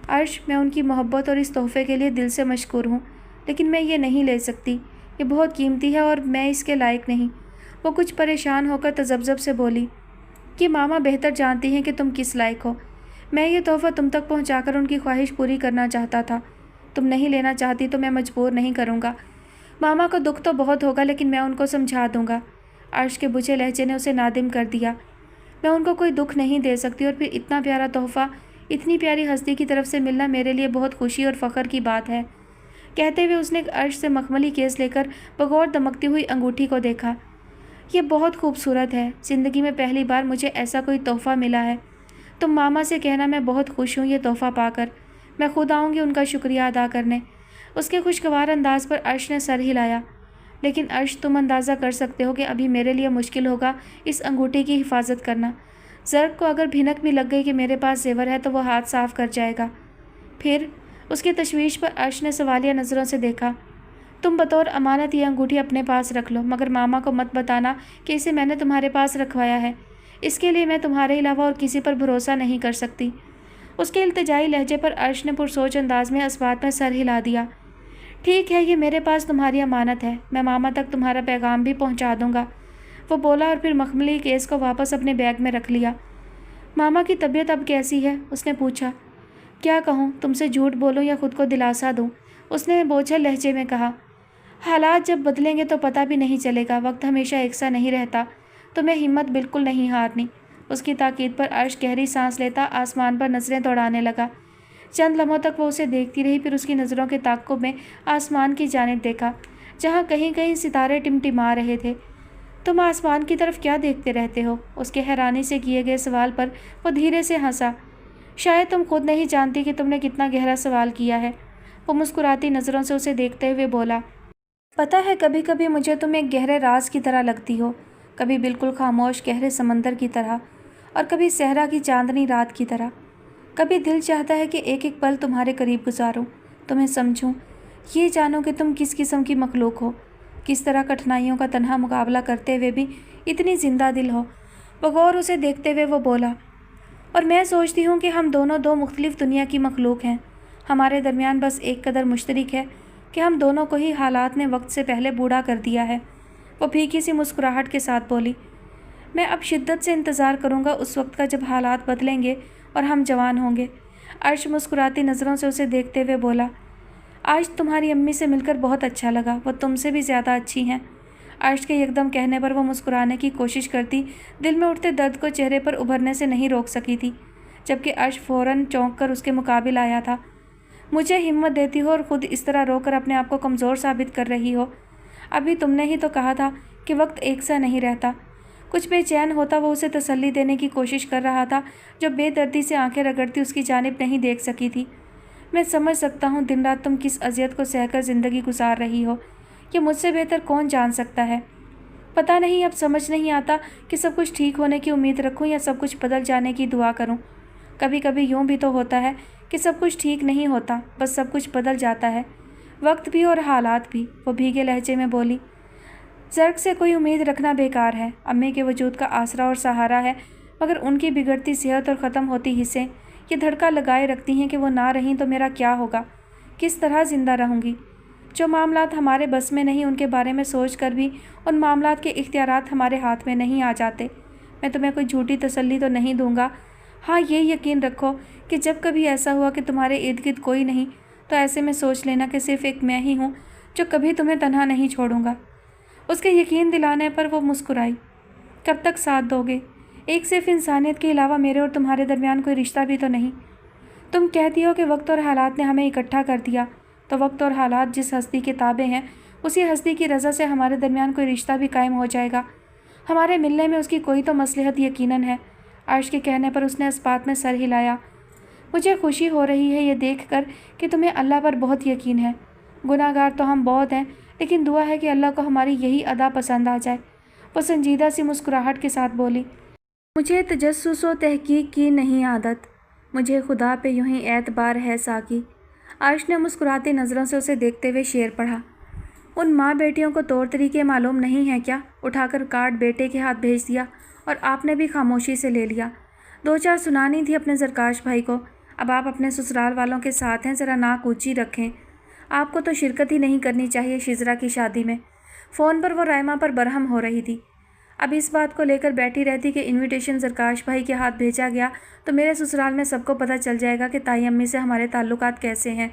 अर्श, मैं उनकी मोहब्बत और इस तोहफ़े के लिए दिल से मशकूर हूँ, लेकिन मैं ये नहीं ले सकती। ये बहुत कीमती है और मैं इसके लायक नहीं। वो कुछ परेशान होकर तजब्जब से बोली कि मामा बेहतर जानती हैं कि तुम किस लायक हो। मैं ये तोहफ़ा तुम तक पहुँचाकर उनकी ख्वाहिश पूरी करना चाहता था। तुम नहीं लेना चाहती तो मैं मजबूर नहीं करूँगा। मामा को दुख तो बहुत होगा, लेकिन मैं उनको समझा दूँगा। अर्श के बुझे लहजे ने उसे नादिम कर दिया। मैं उनको कोई दुख नहीं दे सकती, और फिर इतना प्यारा तोहफ़ा इतनी प्यारी हस्ती की तरफ से मिलना मेरे लिए बहुत खुशी और फ़ख्र की बात है। कहते हुए उसने अर्श से मखमली केस लेकर बगौर दमकती हुई अंगूठी को देखा। ये बहुत खूबसूरत है। ज़िंदगी में पहली बार मुझे ऐसा कोई तोहफ़ा मिला है। तुम मामा से कहना मैं बहुत खुश हूँ ये तोहफ़ा पाकर। मैं खुद आऊँगी उनका शुक्रिया अदा करने। उसके खुशगवार अंदाज पर अर्श ने सर हिलाया। लेकिन अर्श, तुम अंदाज़ा कर सकते हो कि अभी मेरे लिए मुश्किल होगा इस अंगूठी की हिफाजत करना। ज़र्क को अगर भिनक भी लग गई कि मेरे पास जेवर है तो वो हाथ साफ कर जाएगा। फिर उसकी तशवीश पर अर्श ने सवालिया नज़रों से देखा। तुम बतौर अमानत ये अंगूठी अपने पास रख लो, मगर मामा को मत बताना कि इसे मैंने तुम्हारे पास रखवाया है। اس کے لیے میں تمہارے علاوہ اور کسی پر بھروسہ نہیں کر سکتی۔ اس کے التجائی لہجے پر عرش نے پرسوچ انداز میں اس بات میں سر ہلا دیا۔ ٹھیک ہے، یہ میرے پاس تمہاری امانت ہے، میں ماما تک تمہارا پیغام بھی پہنچا دوں گا، وہ بولا اور پھر مخملی کیس کو واپس اپنے بیگ میں رکھ لیا۔ ماما کی طبیعت اب کیسی ہے؟ اس نے پوچھا۔ کیا کہوں، تم سے جھوٹ بولوں یا خود کو دلاسا دوں؟ اس نے بوجھل لہجے میں کہا۔ حالات جب بدلیں گے تو پتہ بھی نہیں چلے گا، وقت ہمیشہ ایک سا نہیں رہتا، تمہیں ہمت بالکل نہیں ہارنی۔ اس کی تاکید پر عرش گہری سانس لیتا آسمان پر نظریں دوڑانے لگا۔ چند لمحوں تک وہ اسے دیکھتی رہی، پھر اس کی نظروں کے تعاقب میں آسمان کی جانب دیکھا جہاں کہیں کہیں ستارے ٹمٹما رہے تھے۔ تم آسمان کی طرف کیا دیکھتے رہتے ہو؟ اس کے حیرانی سے کیے گئے سوال پر وہ دھیرے سے ہنسا۔ شاید تم خود نہیں جانتی کہ تم نے کتنا گہرا سوال کیا ہے، وہ مسکراتی نظروں سے اسے دیکھتے ہوئے بولا۔ پتہ ہے کبھی کبھی مجھے تم ایک گہرے راز کی طرح لگتی ہو، کبھی بالکل خاموش گہرے سمندر کی طرح اور کبھی صحرا کی چاندنی رات کی طرح۔ کبھی دل چاہتا ہے کہ ایک ایک پل تمہارے قریب گزاروں، تمہیں سمجھوں، یہ جانو کہ تم کس قسم کی مخلوق ہو، کس طرح کٹھنائیوں کا تنہا مقابلہ کرتے ہوئے بھی اتنی زندہ دل ہو۔ بغور اسے دیکھتے ہوئے وہ بولا۔ اور میں سوچتی ہوں کہ ہم دونوں دو مختلف دنیا کی مخلوق ہیں، ہمارے درمیان بس ایک قدر مشترک ہے کہ ہم دونوں کو ہی حالات نے وقت سے پہلے بوڑھا کر دیا ہے، وہ پھیکی سی مسکراہٹ کے ساتھ بولی۔ میں اب شدت سے انتظار کروں گا اس وقت کا جب حالات بدلیں گے اور ہم جوان ہوں گے۔ عرش مسکراتی نظروں سے اسے دیکھتے ہوئے بولا۔ آج تمہاری امی سے مل کر بہت اچھا لگا، وہ تم سے بھی زیادہ اچھی ہیں۔ عرش کے یکدم کہنے پر وہ مسکرانے کی کوشش کرتی دل میں اٹھتے درد کو چہرے پر ابھرنے سے نہیں روک سکی تھی، جبکہ عرش فوراً چونک کر اس کے مقابل آیا تھا۔ مجھے ہمت دیتی ہو اور خود اس طرح رو کر اپنے آپ کو کمزور ثابت کر رہی ہو۔ ابھی تم نے ہی تو کہا تھا کہ وقت ایک سا نہیں رہتا۔ کچھ بے چین ہوتا وہ اسے تسلی دینے کی کوشش کر رہا تھا جو بے دردی سے آنکھیں رگڑتی اس کی جانب نہیں دیکھ سکی تھی۔ میں سمجھ سکتا ہوں دن رات تم کس اذیت کو سہ کر زندگی گزار رہی ہو، یہ مجھ سے بہتر کون جان سکتا ہے۔ پتہ نہیں اب سمجھ نہیں آتا کہ سب کچھ ٹھیک ہونے کی امید رکھوں یا سب کچھ بدل جانے کی دعا کروں۔ کبھی کبھی یوں بھی تو ہوتا ہے کہ سب کچھ ٹھیک نہیں ہوتا، بس سب کچھ بدل جاتا ہے، وقت بھی اور حالات بھی، وہ بھیگے لہجے میں بولی۔ زرق سے کوئی امید رکھنا بیکار ہے، امی کے وجود کا آسرا اور سہارا ہے، مگر ان کی بگڑتی صحت اور ختم ہوتی حصیں یہ دھڑکا لگائے رکھتی ہیں کہ وہ نہ رہیں تو میرا کیا ہوگا، کس طرح زندہ رہوں گی۔ جو معاملات ہمارے بس میں نہیں ان کے بارے میں سوچ کر بھی ان معاملات کے اختیارات ہمارے ہاتھ میں نہیں آ جاتے۔ میں تمہیں کوئی جھوٹی تسلی تو نہیں دوں گا، ہاں یہ یقین رکھو کہ جب کبھی ایسا ہوا کہ تمہارے ارد گرد کوئی نہیں تو ایسے میں سوچ لینا کہ صرف ایک میں ہی ہوں جو کبھی تمہیں تنہا نہیں چھوڑوں گا۔ اس کے یقین دلانے پر وہ مسکرائی۔ کب تک ساتھ دو گے؟ ایک صرف انسانیت کے علاوہ میرے اور تمہارے درمیان کوئی رشتہ بھی تو نہیں۔ تم کہتی ہو کہ وقت اور حالات نے ہمیں اکٹھا کر دیا، تو وقت اور حالات جس ہستی کے تابع ہیں اسی ہستی کی رضا سے ہمارے درمیان کوئی رشتہ بھی قائم ہو جائے گا، ہمارے ملنے میں اس کی کوئی تو مصلحت یقیناً ہے۔ عرش کے کہنے پر اس نے اس بات میں سر ہلایا۔ مجھے خوشی ہو رہی ہے یہ دیکھ کر کہ تمہیں اللہ پر بہت یقین ہے۔ گناہ گار تو ہم بہت ہیں، لیکن دعا ہے کہ اللہ کو ہماری یہی ادا پسند آ جائے، وہ سنجیدہ سی مسکراہٹ کے ساتھ بولی۔ مجھے تجسس و تحقیق کی نہیں عادت، مجھے خدا پہ یوں ہی اعتبار ہے ساقی۔ عرش نے مسکراتی نظروں سے اسے دیکھتے ہوئے شعر پڑھا۔ ان ماں بیٹیوں کو طور طریقے معلوم نہیں ہیں کیا؟ اٹھا کر کارڈ بیٹے کے ہاتھ بھیج دیا اور آپ نے بھی خاموشی سے لے لیا۔ دو چار سنانی تھی اپنے زرکاش بھائی کو، اب آپ اپنے سسرال والوں کے ساتھ ہیں، ذرا ناک اونچی رکھیں۔ آپ کو تو شرکت ہی نہیں کرنی چاہیے شزرا کی شادی میں۔ فون پر وہ رائمہ پر برہم ہو رہی تھی۔ اب اس بات کو لے کر بیٹھی رہتی کہ انویٹیشن زرکاش بھائی کے ہاتھ بھیجا گیا تو میرے سسرال میں سب کو پتہ چل جائے گا کہ تائی امی سے ہمارے تعلقات کیسے ہیں۔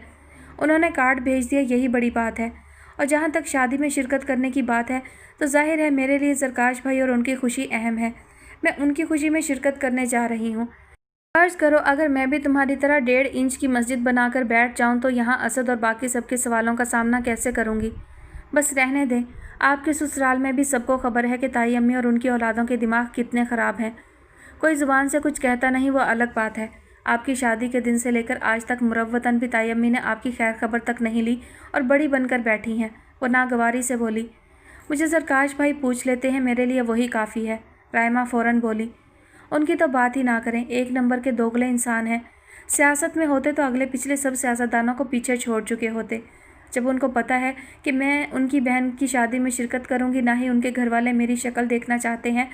انہوں نے کارڈ بھیج دیا، یہی بڑی بات ہے، اور جہاں تک شادی میں شرکت کرنے کی بات ہے تو ظاہر ہے میرے لیے زرکاش بھائی اور ان کی خوشی اہم ہے، میں ان کی خوشی میں شرکت کرنے جا رہی ہوں۔ فرض کرو اگر میں بھی تمہاری طرح 1.5 انچ کی مسجد بنا کر بیٹھ جاؤں تو یہاں اسد اور باقی سب کے سوالوں کا سامنا کیسے کروں گی؟ بس رہنے دیں، آپ کے سسرال میں بھی سب کو خبر ہے کہ تائی امی اور ان کی اولادوں کے دماغ کتنے خراب ہیں۔ کوئی زبان سے کچھ کہتا نہیں وہ الگ بات ہے، آپ کی شادی کے دن سے لے کر آج تک مروتاً بھی تائی امی نے آپ کی خیر خبر تک نہیں لی اور بڑی بن کر بیٹھی ہیں، وہ ناگواری سے بولی۔ مجھے زرکاش بھائی پوچھ لیتے ہیں، میرے لیے وہی کافی ہے، رائمہ فوراً بولی۔ ان کی تو بات ہی نہ کریں، ایک نمبر کے دوگلے انسان ہیں، سیاست میں ہوتے تو اگلے پچھلے سب سیاستدانوں کو پیچھے چھوڑ چکے ہوتے۔ جب ان کو پتہ ہے کہ میں ان کی بہن کی شادی میں شرکت کروں گی، نہ ہی ان کے گھر والے میری شکل دیکھنا چاہتے ہیں،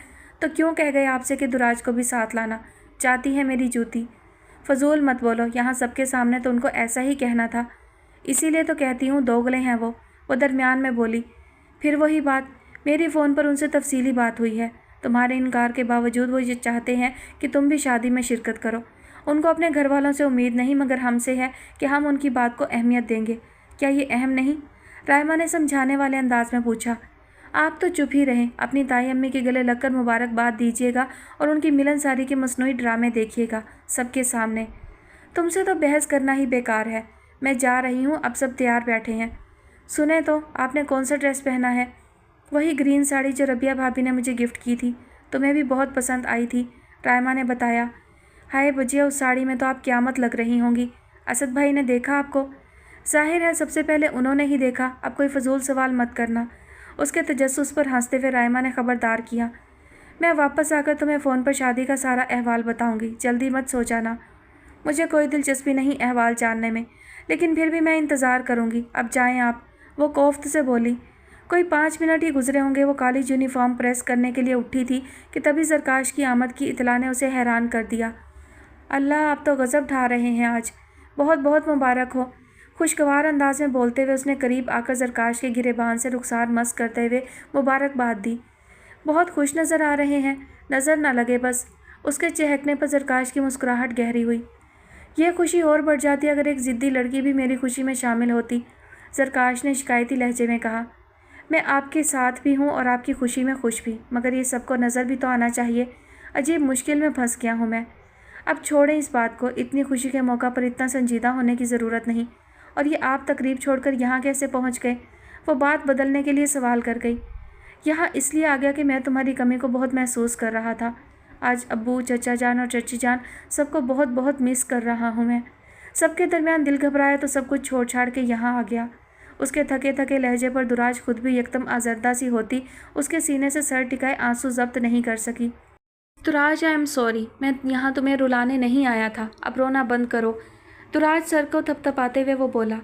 तो क्यों कह गए आपसे कि दुराज को भी साथ लाना? चाहती है मेरी जूती? फजूल मत बोलो, यहाँ सबके सामने तो उनको ऐसा ही कहना था। इसीलिए तो कहती हूँ दोगले हैं वो दरमियान में बोली। फिर वही बात, मेरी फ़ोन पर उनसे तफसीली बात हुई है। तुम्हारे इनकार के बावजूद वो ये चाहते हैं कि तुम भी शादी में शिरकत करो। उनको अपने घर वालों से उम्मीद नहीं मगर हमसे है कि हम उनकी बात को अहमियत देंगे। क्या ये अहम नहीं? रायमा ने समझाने वाले अंदाज में पूछा। आप तो चुप ही रहें, अपनी ताई अम्मी के गले लगकर मुबारकबाद दीजिएगा और उनकी मिलनसारी के मसनूई ड्रामे देखिएगा सबके सामने। तुमसे तो बहस करना ही बेकार है। मैं जा रही हूँ, अब सब तैयार बैठे हैं। सुने तो, आपने कौन सा ड्रेस पहना है? वही ग्रीन साड़ी जो रबिया भाभी ने मुझे गिफ्ट की थी, तुम्हें भी बहुत पसंद आई थी, रायमा ने बताया। हाय बजिया, उस साड़ी में तो आप क़यामत लग रही होंगी। असद भाई ने देखा आपको? जाहिर है सबसे पहले उन्होंने ही देखा, अब कोई फजूल सवाल मत करना। उसके तजस्सुस पर हंसते हुए रायमा ने खबरदार किया। मैं वापस आकर तुम्हें फ़ोन पर शादी का सारा अहवाल बताऊंगी, जल्दी मत सो जाना। मुझे कोई दिलचस्पी नहीं अहवाल जानने में, लेकिन फिर भी मैं इंतज़ार करूंगी। अब जाएं आप, वो कोफ्त से बोली। कोई 5 मिनट ही गुजरे होंगे, वो काली यूनिफॉर्म प्रेस करने के लिए उठी थी कि तभी ज़रकाश की आमद की इतला ने उसे हैरान कर दिया। अल्लाह, आप तो गज़ब ढा रहे हैं आज, बहुत बहुत मुबारक हो। खुशगवार अंदाज में बोलते हुए उसने करीब आकर ज़रकाश के गिरेबान से रुखसार मस करते हुए मुबारकबाद दी। बहुत खुश नज़र आ रहे हैं, नज़र ना लगे बस। उसके चहकने पर ज़रकाश की मुस्कुराहट गहरी हुई। यह खुशी और बढ़ जाती अगर एक ज़िद्दी लड़की भी मेरी खुशी में शामिल होती, ज़रकाश ने शिकायती लहजे में कहा। मैं आपके साथ भी हूँ और आपकी खुशी में खुश भी, मगर ये सबको नज़र भी तो आना चाहिए। अजीब मुश्किल में फंस गया हूँ मैं। अब छोड़ें इस बात को, इतनी खुशी के मौका पर इतना संजीदा होने की ज़रूरत नहीं। और ये आप तकरीब छोड़कर यहाँ कैसे पहुँच गए? वो बात बदलने के लिए सवाल कर गई। यहाँ इसलिए आ गया कि मैं तुम्हारी कमी को बहुत महसूस कर रहा था। आज अब्बू, चचा जान और चची जान सबको बहुत बहुत मिस कर रहा हूँ मैं। सबके दरमियान दिल घबराया तो सब कुछ छोड़ छाड़ के यहाँ आ गया। उसके थके थके लहजे पर दुराज खुद भी एकदम आज़रदा सी होती उसके सीने से सर टिकाए आंसू जब्त नहीं कर सकी। दुराज, आई एम सॉरी, मैं यहाँ तुम्हें रुलाने नहीं आया था, अब रोना बंद करो। दुराज सर को थपथपाते हुए वो बोला।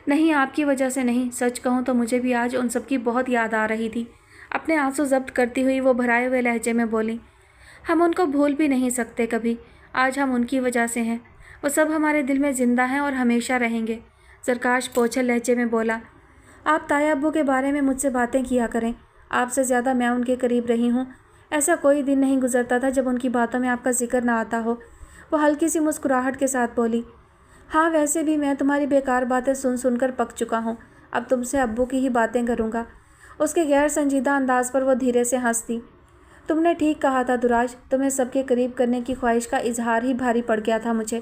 नहीं, आपकी वजह से नहीं, सच कहूँ तो मुझे भी आज उन सब की बहुत याद आ रही थी। अपने आंसू जब्त करती हुई वो भराए हुए लहजे में बोली। हम उनको भूल भी नहीं सकते कभी, आज हम उनकी वजह से हैं। वो सब हमारे दिल में ज़िंदा हैं और हमेशा रहेंगे। ज़रकाश पोछल लहजे में बोला। आप ताया अब्बू के बारे में मुझसे बातें किया करें, आपसे ज़्यादा मैं उनके करीब रही हूँ। ऐसा कोई दिन नहीं गुजरता था जब उनकी बातों में आपका जिक्र ना आता हो। वो हल्की सी मुस्कुराहट के साथ बोली। हाँ, वैसे भी मैं तुम्हारी बेकार बातें सुन सुनकर पक चुका हूँ, अब तुमसे अब्बू की ही बातें करूँगा। उसके गैर संजीदा अंदाज पर वो धीरे से हंस दी। तुमने ठीक कहा था दुराज, तुम्हें सबके करीब करने की ख्वाहिश का इजहार ही भारी पड़ गया था मुझे।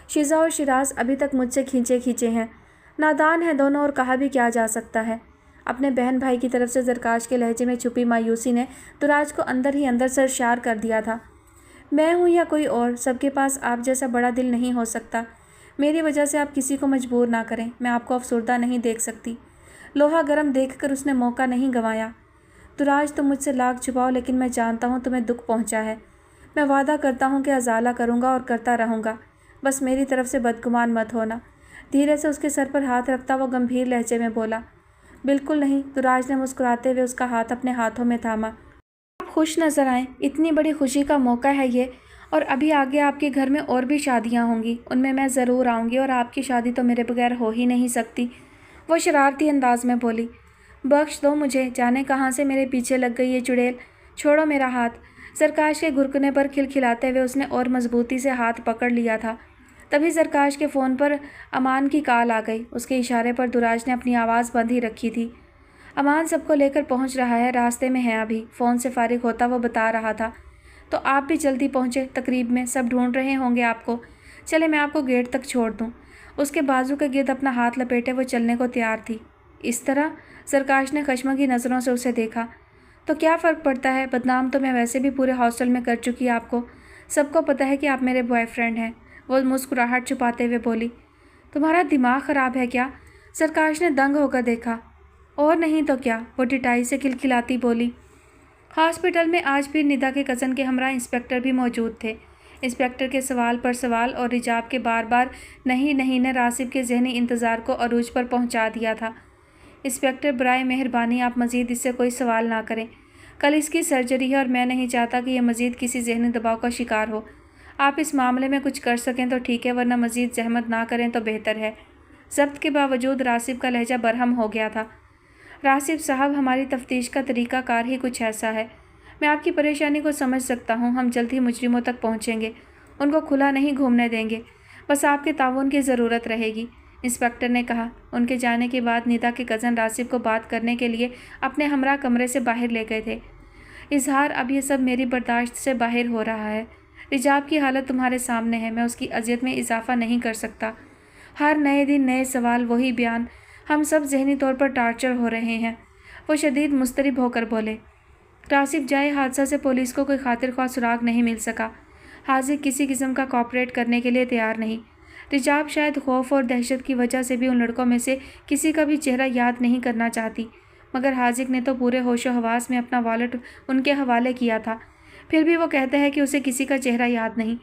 शिज़ा और शिराज अभी तक मुझसे खींचे खींचे हैं। नादान हैं दोनों और कहा भी क्या जा सकता है। अपने बहन भाई की तरफ से ज़रकाश के लहजे में छुपी मायूसी ने दुराज को अंदर ही अंदर सरशार कर दिया था। मैं हूँ या कोई और, सबके पास आप जैसा बड़ा दिल नहीं हो सकता। मेरी वजह से आप किसी को मजबूर ना करें, मैं आपको अफसरदा नहीं देख सकती। लोहा गर्म देखकर उसने मौका नहीं गंवाया। दुराज, तुम मुझसे लाख छुपाओ लेकिन मैं जानता हूँ तुम्हें दुख पहुँचा है। मैं वादा करता हूँ कि अजाला करूँगा और करता रहूँगा, बस मेरी तरफ से बदगुमान मत होना। धीरे से उसके सर पर हाथ रखता वो गंभीर लहजे में बोला। बिल्कुल नहीं, दुराज ने मुस्कुराते हुए उसका हाथ अपने हाथों में थामा। आप खुश नज़र आएँ, इतनी बड़ी खुशी का मौका है ये, और अभी आगे आपके घर में और भी शादियाँ होंगी, उनमें मैं ज़रूर आऊँगी और आपकी शादी तो मेरे बगैर हो ही नहीं सकती। वो शरारती अंदाज में बोली। बख्श दो मुझे, जाने कहाँ से मेरे पीछे लग गई ये चुड़ैल, छोड़ो मेरा हाथ। ज़रकाश के घुरकने पर खिलखिलाते हुए उसने और मजबूती से हाथ पकड़ लिया था। तभी ज़रकाश के फ़ोन पर अमान की कॉल आ गई। उसके इशारे पर दुराज ने अपनी आवाज़ बंद ही रखी थी। अमान सबको लेकर पहुंच रहा है, रास्ते में है अभी, फ़ोन से फारिग होता वो बता रहा था। तो आप भी जल्दी पहुँचे, तकरीब में सब ढूंढ रहे होंगे आपको। चले मैं आपको गेट तक छोड़ दूँ। उसके बाजू के गिर्द अपना हाथ लपेटे वो चलने को तैयार थी। इस तरह ज़रकाश ने खशमगी नज़रों से उसे देखा। तो क्या फ़र्क पड़ता है, बदनाम तो मैं वैसे भी पूरे हॉस्टल में कर चुकी आपको, सबको पता है कि आप मेरे बॉयफ्रेंड हैं। वो मुस्कुराहट छुपाते हुए बोली। तुम्हारा दिमाग ख़राब है क्या? ज़रकाश ने दंग होकर देखा। और नहीं तो क्या, वो टिटाई से खिलखिलाती बोली। हॉस्पिटल में आज भी निदा के कज़न के हमरा इंस्पेक्टर भी मौजूद थे। इंस्पेक्टर के सवाल पर सवाल और रिजाब के बार बार नहीं नहीं ने रासिब के जहनी इंतज़ार को अरूज पर पहुंचा दिया था। इंस्पेक्टर, बराए मेहरबानी आप मज़ीद इससे कोई सवाल ना करें। कल इसकी सर्जरी है और मैं नहीं चाहता कि यह मज़ीद किसी ज़हनी दबाव का शिकार हो। आप इस मामले में कुछ कर सकें तो ठीक है, वरना मज़ीद ज़हमत ना करें तो बेहतर है। ज़ब्त के बावजूद रासिब का लहजा बरहम हो गया था। रासिब साहब, हमारी तफ्तीश का तरीका कार ही कुछ ऐसा है। मैं आपकी परेशानी को समझ सकता हूँ। हम जल्द ही मुजरिमों तक पहुँचेंगे, उनको खुला नहीं घूमने देंगे। बस आपके ताउन की ज़रूरत रहेगी, इंस्पेक्टर ने कहा। उनके जाने के बाद निदा के कज़न रासिब को बात करने के लिए अपने हमरा कमरे से बाहर ले गए थे। इजहार, अब ये सब मेरी बर्दाश्त से बाहर हो रहा है। रिजाब की हालत तुम्हारे सामने है, मैं उसकी अजियत में इजाफा नहीं कर सकता। हर नए दिन नए सवाल, वही बयान। हम सब जहनी तौर पर टार्चर हो रहे हैं। वो शदीद मुस्तरिब होकर बोले। रासिब जाए हादसा से पुलिस को कोई खातिर ख्वाह सुराग नहीं मिल सका। हाजिर किसी किस्म का कॉपरेट करने के लिए तैयार नहीं। रिजाब शायद खौफ और दहशत की वजह से भी उन लड़कों में से किसी का भी चेहरा याद नहीं करना चाहती, मगर हाजिक ने तो पूरे होशो हवास में अपना वॉलेट उनके हवाले किया था। फिर भी वो कहता है कि उसे किसी का चेहरा याद नहीं।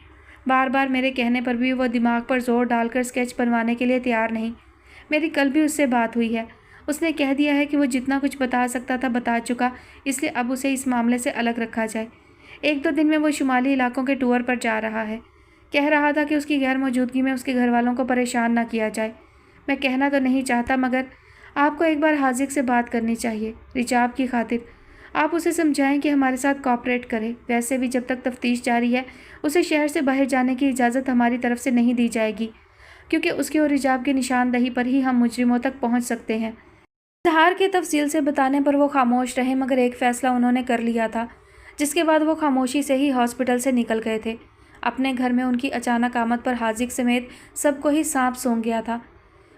बार बार मेरे कहने पर भी वो दिमाग पर जोर डालकर स्केच बनवाने के लिए तैयार नहीं। मेरी कल भी उससे बात हुई है। उसने कह दिया है कि वो जितना कुछ बता सकता था बता चुका, इसलिए अब उसे इस मामले से अलग रखा जाए। 1-2 दिन में वो शुमाली इलाकों के टूर पर जा रहा है। कह रहा था कि उसकी गैर मौजूदगी में उसके घर वालों को परेशान ना किया जाए। मैं कहना तो नहीं चाहता, मगर आपको एक बार हाजिक से बात करनी चाहिए, रिजाब की खातिर। आप उसे समझाएं कि हमारे साथ कॉपरेट करे। वैसे भी जब तक तफ्तीश जारी है, उसे शहर से बाहर जाने की इजाज़त हमारी तरफ से नहीं दी जाएगी, क्योंकि उसके और रिजाब की निशानदही पर ही हम मुजरिमों तक पहुंच सकते हैं। इजहार के तफसील से बताने पर वो खामोश रहे, मगर एक फ़ैसला उन्होंने कर लिया था, जिसके बाद वो खामोशी से ही हॉस्पिटल से निकल गए थे। अपने घर में उनकी अचानक आमद पर हाजिक समेत सबको ही सांप सूंघ गया था।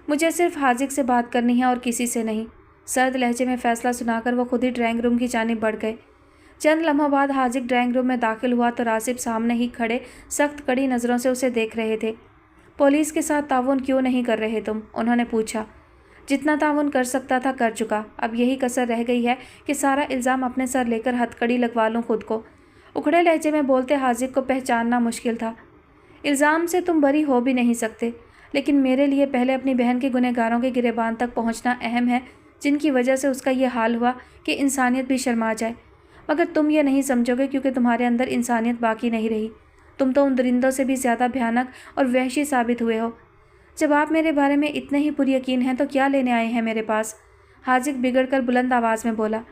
मुझे सिर्फ हाजिक से बात करनी है और किसी से नहीं, सर्द लहजे में फ़ैसला सुनाकर वो खुद ही ड्राइंग रूम की जानिब बढ़ गए। चंद लम्हों बाद हाजिक ड्राइंग रूम में दाखिल हुआ तो रासिब सामने ही खड़े सख्त कड़ी नज़रों से उसे देख रहे थे। पुलिस के साथ ताउन क्यों नहीं कर रहे तुम? उन्होंने पूछा। जितना ताउन कर सकता था कर चुका, अब यही कसर रह गई है कि सारा इल्ज़ाम अपने सर लेकर हथकड़ी लगवा लूँ खुद को। उखड़े लहजे में बोलते हाजिक को पहचानना मुश्किल था। इल्ज़ाम से तुम बरी हो भी नहीं सकते, लेकिन मेरे लिए पहले अपनी बहन के गुनहगारों के गिरेबान तक पहुंचना अहम है, जिनकी वजह से उसका ये हाल हुआ कि इंसानियत भी शर्मा जाए। मगर तुम ये नहीं समझोगे, क्योंकि तुम्हारे अंदर इंसानियत बाकी नहीं रही। तुम तो उन दरिंदों से भी ज़्यादा भयानक और वहशी साबित हुए हो। जब आप मेरे बारे में इतने ही पुरयकीन हैं तो क्या लेने आए हैं मेरे पास? हाजिक बिगड़कर बुलंद आवाज़ में बोला।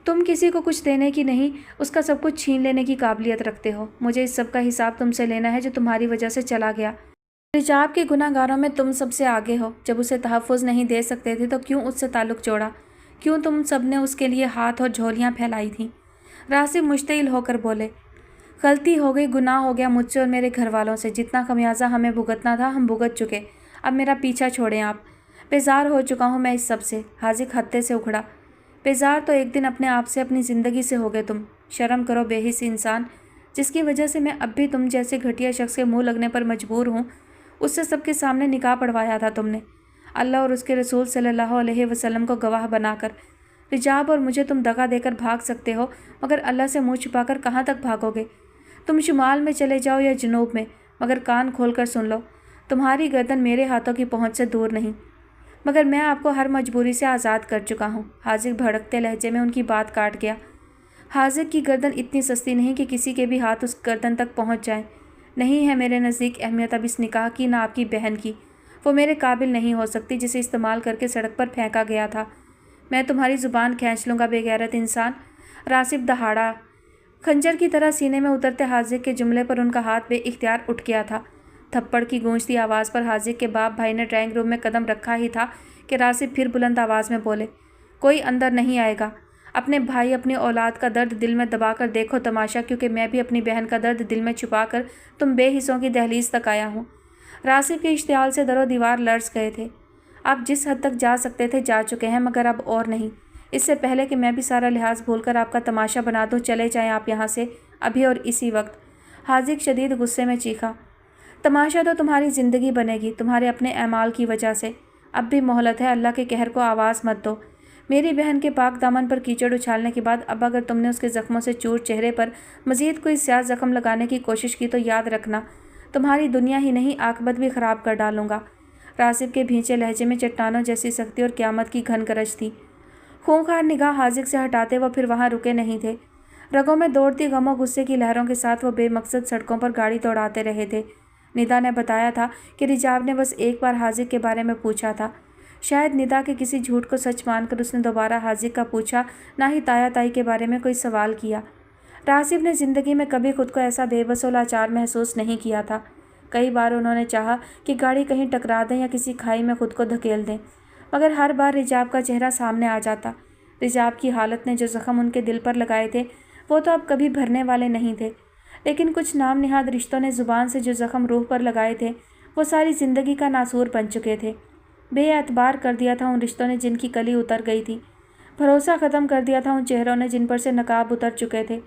तुम किसी को कुछ देने की नहीं, उसका सब कुछ छीन लेने की काबिलियत रखते हो। मुझे इस सब का हिसाब तुमसे लेना है जो तुम्हारी वजह से चला गया। रिजाब के गुनाहगारों में तुम सबसे आगे हो। जब उसे तहफ़्फ़ुज़ नहीं दे सकते थे तो क्यों उससे ताल्लुक़ जोड़ा? क्यों तुम सब ने उसके लिए हाथ और झोलियाँ फैलाई थीं? रासिब मुश्तिल होकर बोले। गलती हो गई, गुनाह हो गया मुझसे और मेरे घर वालों से। जितना खमियाजा हमें भुगतना था हम भुगत चुके। अब मेरा पीछा छोड़ें आप। बेजार हो चुका हूँ मैं इस सब से। हाजिक हत्ते से उखड़ा। बेजार तो एक दिन अपने आप से, अपनी ज़िंदगी से हो गए तुम। शर्म करो बेहिस इंसान, जिसकी वजह से मैं अब भी तुम जैसे घटिया शख्स के मुँह लगने पर मजबूर हूँ। उससे सबके सामने निकाह पढ़वाया था तुमने, अल्लाह और उसके रसूल सल्लल्लाहु अलैहि वसल्लम को गवाह बनाकर। रिजाब और मुझे तुम दगा देकर भाग सकते हो, मगर अल्लाह से मुँह छुपाकर कहाँ तक भागोगे? तुम शुमाल में चले जाओ या जनूब में, मगर कान खोल कर सुन लो, तुम्हारी गर्दन मेरे हाथों की पहुँच से दूर नहीं। मगर मैं आपको हर मजबूरी से आज़ाद कर चुका हूँ। हाजिक भड़कते लहजे में उनकी बात काट गया। हाजिक की गर्दन इतनी सस्ती नहीं कि किसी के भी हाथ उस गर्दन तक पहुँच जाए। नहीं है मेरे नज़दीक अहमियत अब इस निकाह की, ना आपकी बहन की। वो मेरे काबिल नहीं हो सकती जिसे इस्तेमाल करके सड़क पर फेंका गया था। मैं तुम्हारी ज़ुबान खींच लूँगा बेगैरत इंसान। रासिब दहाड़ा। खंजर की तरह सीने में उतरते हाजिक के जुमले पर उनका हाथ बेइख्तियार उठ गया था। थप्पड़ की गूंजती आवाज़ पर हाजिक के बाप भाई ने ड्राइंग रूम में कदम रखा ही था कि रासिब फिर बुलंद आवाज़ में बोले। कोई अंदर नहीं आएगा। अपने भाई, अपनी औलाद का दर्द दिल में दबाकर देखो तमाशा, क्योंकि मैं भी अपनी बहन का दर्द दिल में छुपाकर तुम बेहिस्सों की दहलीज तक आया हूँ। रासिब के इश्तियाल से दरो दीवार लर्ज़ गए थे। आप जिस हद तक जा सकते थे जा चुके हैं, मगर अब और नहीं। इससे पहले कि मैं भी सारा लिहाज भूलकर आपका तमाशा बना दूँ, चले जाएं आप यहाँ से, अभी और इसी वक्त। हाजिक शदीद गुस्से में चीखा। तमाशा तो तुम्हारी ज़िंदगी बनेगी, तुम्हारे अपने अमाल की वजह से। अब भी मोहलत है, अल्लाह के कहर को आवाज़ मत दो। मेरी बहन के पाक दामन पर कीचड़ उछालने के बाद अब अगर तुमने उसके ज़ख्मों से चूर चेहरे पर मज़ीद कोई स्याह ज़ख्म लगाने की कोशिश की तो याद रखना, तुम्हारी दुनिया ही नहीं आक़िबत भी ख़राब कर डालूँगा। रासिब के भींचे लहजे में चट्टानों जैसी सख्ती और क़यामत की घन गरज थी। खूंखार निगाह हाजिक से हटाते वो फिर वहाँ रुके नहीं थे। रगों में दौड़ती गम और गुस्से की लहरों के साथ वो बेमकसद सड़कों पर गाड़ी दौड़ाते रहे थे। निदा ने बताया था कि रिजाब ने बस एक बार हाजिक के बारे में पूछा था। शायद निदा के किसी झूठ को सच मानकर उसने दोबारा हाजिक का पूछा, ना ही ताया ताई के बारे में कोई सवाल किया। रासिब ने ज़िंदगी में कभी खुद को ऐसा बेबस और लाचार महसूस नहीं किया था। कई बार उन्होंने चाहा कि गाड़ी कहीं टकरा दें या किसी खाई में खुद को धकेल दें, मगर हर बार रिजाब का चेहरा सामने आ जाता। रिजाब की हालत ने जो ज़ख्म उनके दिल पर लगाए थे वो तो अब कभी भरने वाले नहीं थे, लेकिन कुछ नाम निहाद रिश्तों ने ज़ुबान से जो ज़ख्म रूह पर लगाए थे वो सारी ज़िंदगी का नासूर बन चुके थे। बेएतबार कर दिया था उन रिश्तों ने जिनकी कली उतर गई थी। भरोसा ख़त्म कर दिया था उन चेहरों ने जिन पर से नकाब उतर चुके थे।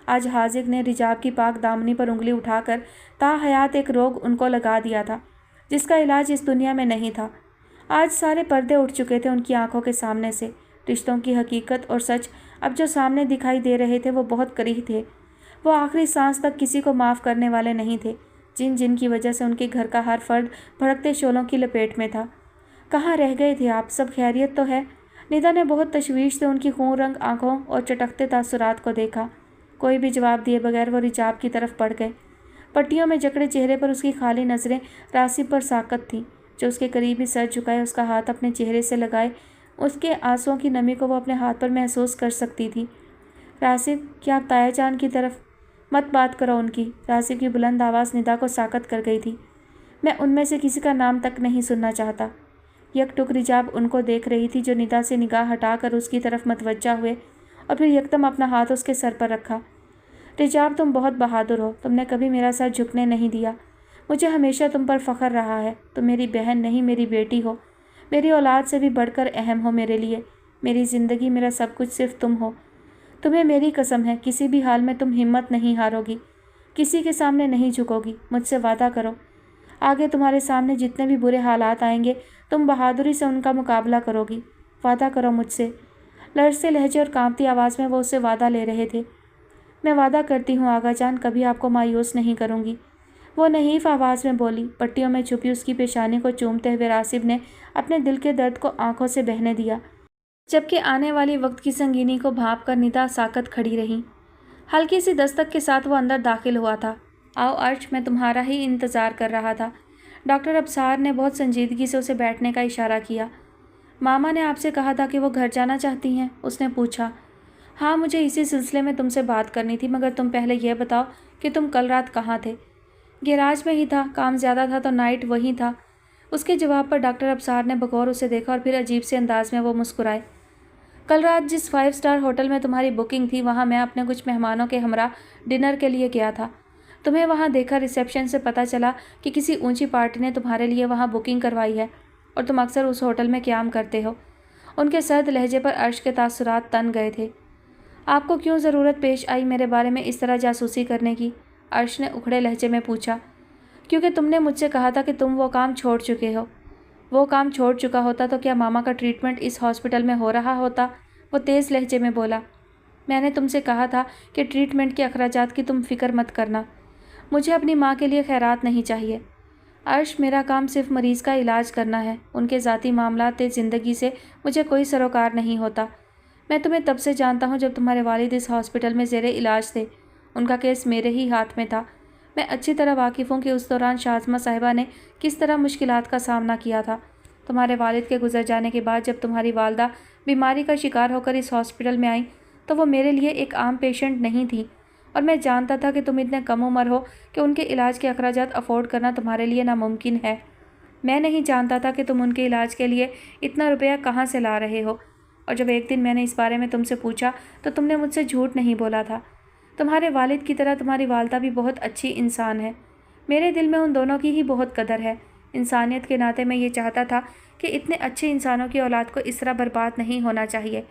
आज हाजिक ने रिजाब की पाक दामनी पर उंगली उठाकर ताहयात एक रोग उनको लगा दिया था जिसका इलाज इस दुनिया में नहीं था। आज सारे पर्दे उठ चुके थे उनकी आंखों के सामने से। रिश्तों की हकीकत और सच अब जो सामने दिखाई दे रहे थे वो बहुत करीब थे। वो आखिरी सांस तक किसी को माफ़ करने वाले नहीं थे, जिन जिन की वजह से उनके घर का हर फर्द भड़कते शोलों की लपेट में था। कहाँ रह गए थे आप? सब खैरियत तो है? निदा ने बहुत तशवीश से उनकी खून रंग आंखों और चटकते तासुरात को देखा। कोई भी जवाब दिए बगैर वो रिजाब की तरफ बढ़ गए। पट्टियों में जकड़े चेहरे पर उसकी खाली नज़रें रासिब पर साकत थीं, जो उसके करीब ही सर झुकाए उसका हाथ अपने चेहरे से लगाए उसके आंसुओं की नमी को वो अपने हाथ पर महसूस कर सकती थी। रासिब, क्या आप ताया जान की तरफ मत बात करो उनकी। रासिब की बुलंद आवाज़ निदा को साकत कर गई थी। मैं उनमें से किसी का नाम तक नहीं सुनना चाहता। यकटुक रिजाब उनको देख रही थी, जो निदा से निगाह हटाकर उसकी तरफ मतवज्जा हुए और फिर यकदम अपना हाथ उसके सर पर रखा। रिजाब, तुम बहुत बहादुर हो। तुमने कभी मेरा सर झुकने नहीं दिया। मुझे हमेशा तुम पर फ़ख्र रहा है। तुम मेरी बहन नहीं, मेरी बेटी हो। मेरी औलाद से भी बढ़कर अहम हो मेरे लिए। मेरी ज़िंदगी, मेरा सब कुछ सिर्फ तुम हो। तुम्हें मेरी कसम है, किसी भी हाल में तुम हिम्मत नहीं हारोगी, किसी के सामने नहीं झुकोगी। मुझसे वादा करो, आगे तुम्हारे सामने जितने भी बुरे हालात आएंगे तुम बहादुरी से उनका मुकाबला करोगी। वादा करो मुझसे। लड़ते लहजे और कांपती आवाज़ में वो उससे वादा ले रहे थे। मैं वादा करती हूँ आगा जान, कभी आपको मायूस नहीं करूँगी, वो नहीफ आवाज़ में बोली। पट्टियों में छुपी उसकी पेशानी को चूमते हुए रासिब ने अपने दिल के दर्द को आंखों से बहने दिया, जबकि आने वाली वक्त की संगीनी को भांप कर निदा साकत खड़ी रही। हल्की सी दस्तक के साथ वो अंदर दाखिल हुआ था। आओ अर्श, मैं तुम्हारा ही इंतज़ार कर रहा था। डॉक्टर अबसार ने बहुत संजीदगी से उसे बैठने का इशारा किया। मामा ने आपसे कहा था कि वो घर जाना चाहती हैं? उसने पूछा। हाँ, मुझे इसी सिलसिले में तुमसे बात करनी थी, मगर तुम पहले यह बताओ कि तुम कल रात कहाँ थे? गैराज में ही था, काम ज़्यादा था तो नाइट वहीं था। उसके जवाब पर डॉक्टर अबसार ने बगौर उसे देखा और फिर अजीब से अंदाज में वो मुस्कुराए। कल रात जिस 5 स्टार होटल में तुम्हारी बुकिंग थी वहाँ मैं अपने कुछ मेहमानों के हमरा डिनर के लिए गया था। तुम्हें वहाँ देखा रिसेप्शन से पता चला कि किसी ऊंची पार्टी ने तुम्हारे लिए वहाँ बुकिंग करवाई है और तुम अक्सर उस होटल में क़याम करते हो। उनके सर्द लहजे पर अर्श के तासुरात तन गए थे। आपको क्यों ज़रूरत पेश आई मेरे बारे में इस तरह जासूसी करने की? अर्श ने उखड़े लहजे में पूछा। क्योंकि तुमने मुझसे कहा था कि तुम वो काम छोड़ चुके हो। वो काम छोड़ चुका होता तो क्या मामा का ट्रीटमेंट इस हॉस्पिटल में हो रहा होता? वो तेज़ लहजे में बोला। मैंने तुमसे कहा था कि ट्रीटमेंट के अखराजात की तुम फ़िक्र मत करना। मुझे अपनी माँ के लिए खैरात नहीं चाहिए। अर्श, मेरा काम सिर्फ मरीज़ का इलाज करना है। उनके ज़ाती मामलात ज़िंदगी से मुझे कोई सरोकार नहीं होता। मैं तुम्हें तब से जानता हूँ जब तुम्हारे वालिद इस हॉस्पिटल में ज़ेरे इलाज थे। उनका केस मेरे ही हाथ में था। मैं अच्छी तरह वाकिफ़ हूँ कि उस दौरान शाज़मा साहिबा ने किस तरह मुश्किलात का सामना किया था। तुम्हारे वालिद के गुजर जाने के बाद जब तुम्हारी वालदा बीमारी का शिकार होकर इस हॉस्पिटल में आई तो वो मेरे लिए एक आम पेशेंट नहीं थी, और मैं जानता था कि तुम इतने कम उम्र हो कि उनके इलाज के अखराजात अफोर्ड करना तुम्हारे लिए नामुमकिन है। मैं नहीं जानता था कि तुम उनके इलाज के लिए इतना रुपया कहाँ से ला रहे हो, और जब एक दिन मैंने इस बारे में तुमसे पूछा तो तुमने मुझसे झूठ नहीं बोला था। तुम्हारे वालिद की तरह तुम्हारी वालदा भी बहुत अच्छी इंसान है। मेरे दिल में उन दोनों की ही बहुत कदर है। इंसानियत के नाते मैं ये चाहता था कि इतने अच्छे इंसानों की औलाद को इस तरह बर्बाद नहीं होना चाहिए।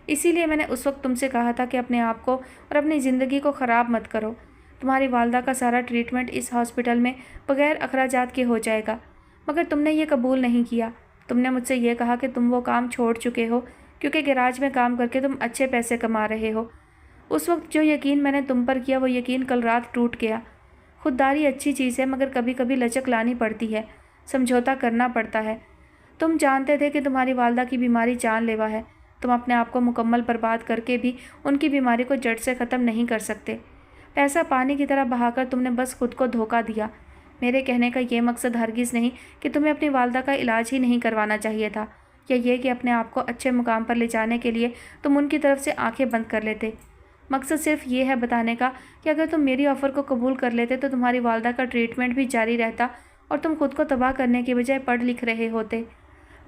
इसीलिए मैंने उस वक्त तुमसे कहा था कि अपने आप को और अपनी ज़िंदगी को ख़राब मत करो। तुम्हारी वालदा का सारा ट्रीटमेंट इस हॉस्पिटल में बग़ैर अखराजात के हो जाएगा, मगर तुमने ये कबूल नहीं किया। तुमने मुझसे ये कहा कि तुम वो काम छोड़ चुके हो क्योंकि गैराज में काम करके तुम अच्छे पैसे कमा रहे हो। उस वक्त जो यकीन मैंने तुम पर किया वो यकीन कल रात टूट गया। खुददारी अच्छी चीज़ है, मगर कभी कभी लचक लानी पड़ती है, समझौता करना पड़ता है। तुम जानते थे कि तुम्हारी वालदा की बीमारी जानलेवा है, तुम अपने आप को मुकम्मल बर्बाद करके भी उनकी बीमारी को जड़ से ख़त्म नहीं कर सकते। पैसा पानी की तरह बहाकर तुमने बस खुद को धोखा दिया। मेरे कहने का ये मकसद हरगिज़ नहीं कि तुम्हें अपनी वालदा का इलाज ही नहीं करवाना चाहिए था, या ये कि अपने आप को अच्छे मुकाम पर ले जाने के लिए तुम उनकी तरफ से आंखें बंद कर लेते। मकसद सिर्फ ये है बताने का कि अगर तुम मेरी ऑफ़र को कबूल कर लेते तो तुम्हारी वालदा का ट्रीटमेंट भी जारी रहता और तुम खुद को तबाह करने की बजाय पढ़ लिख रहे होते।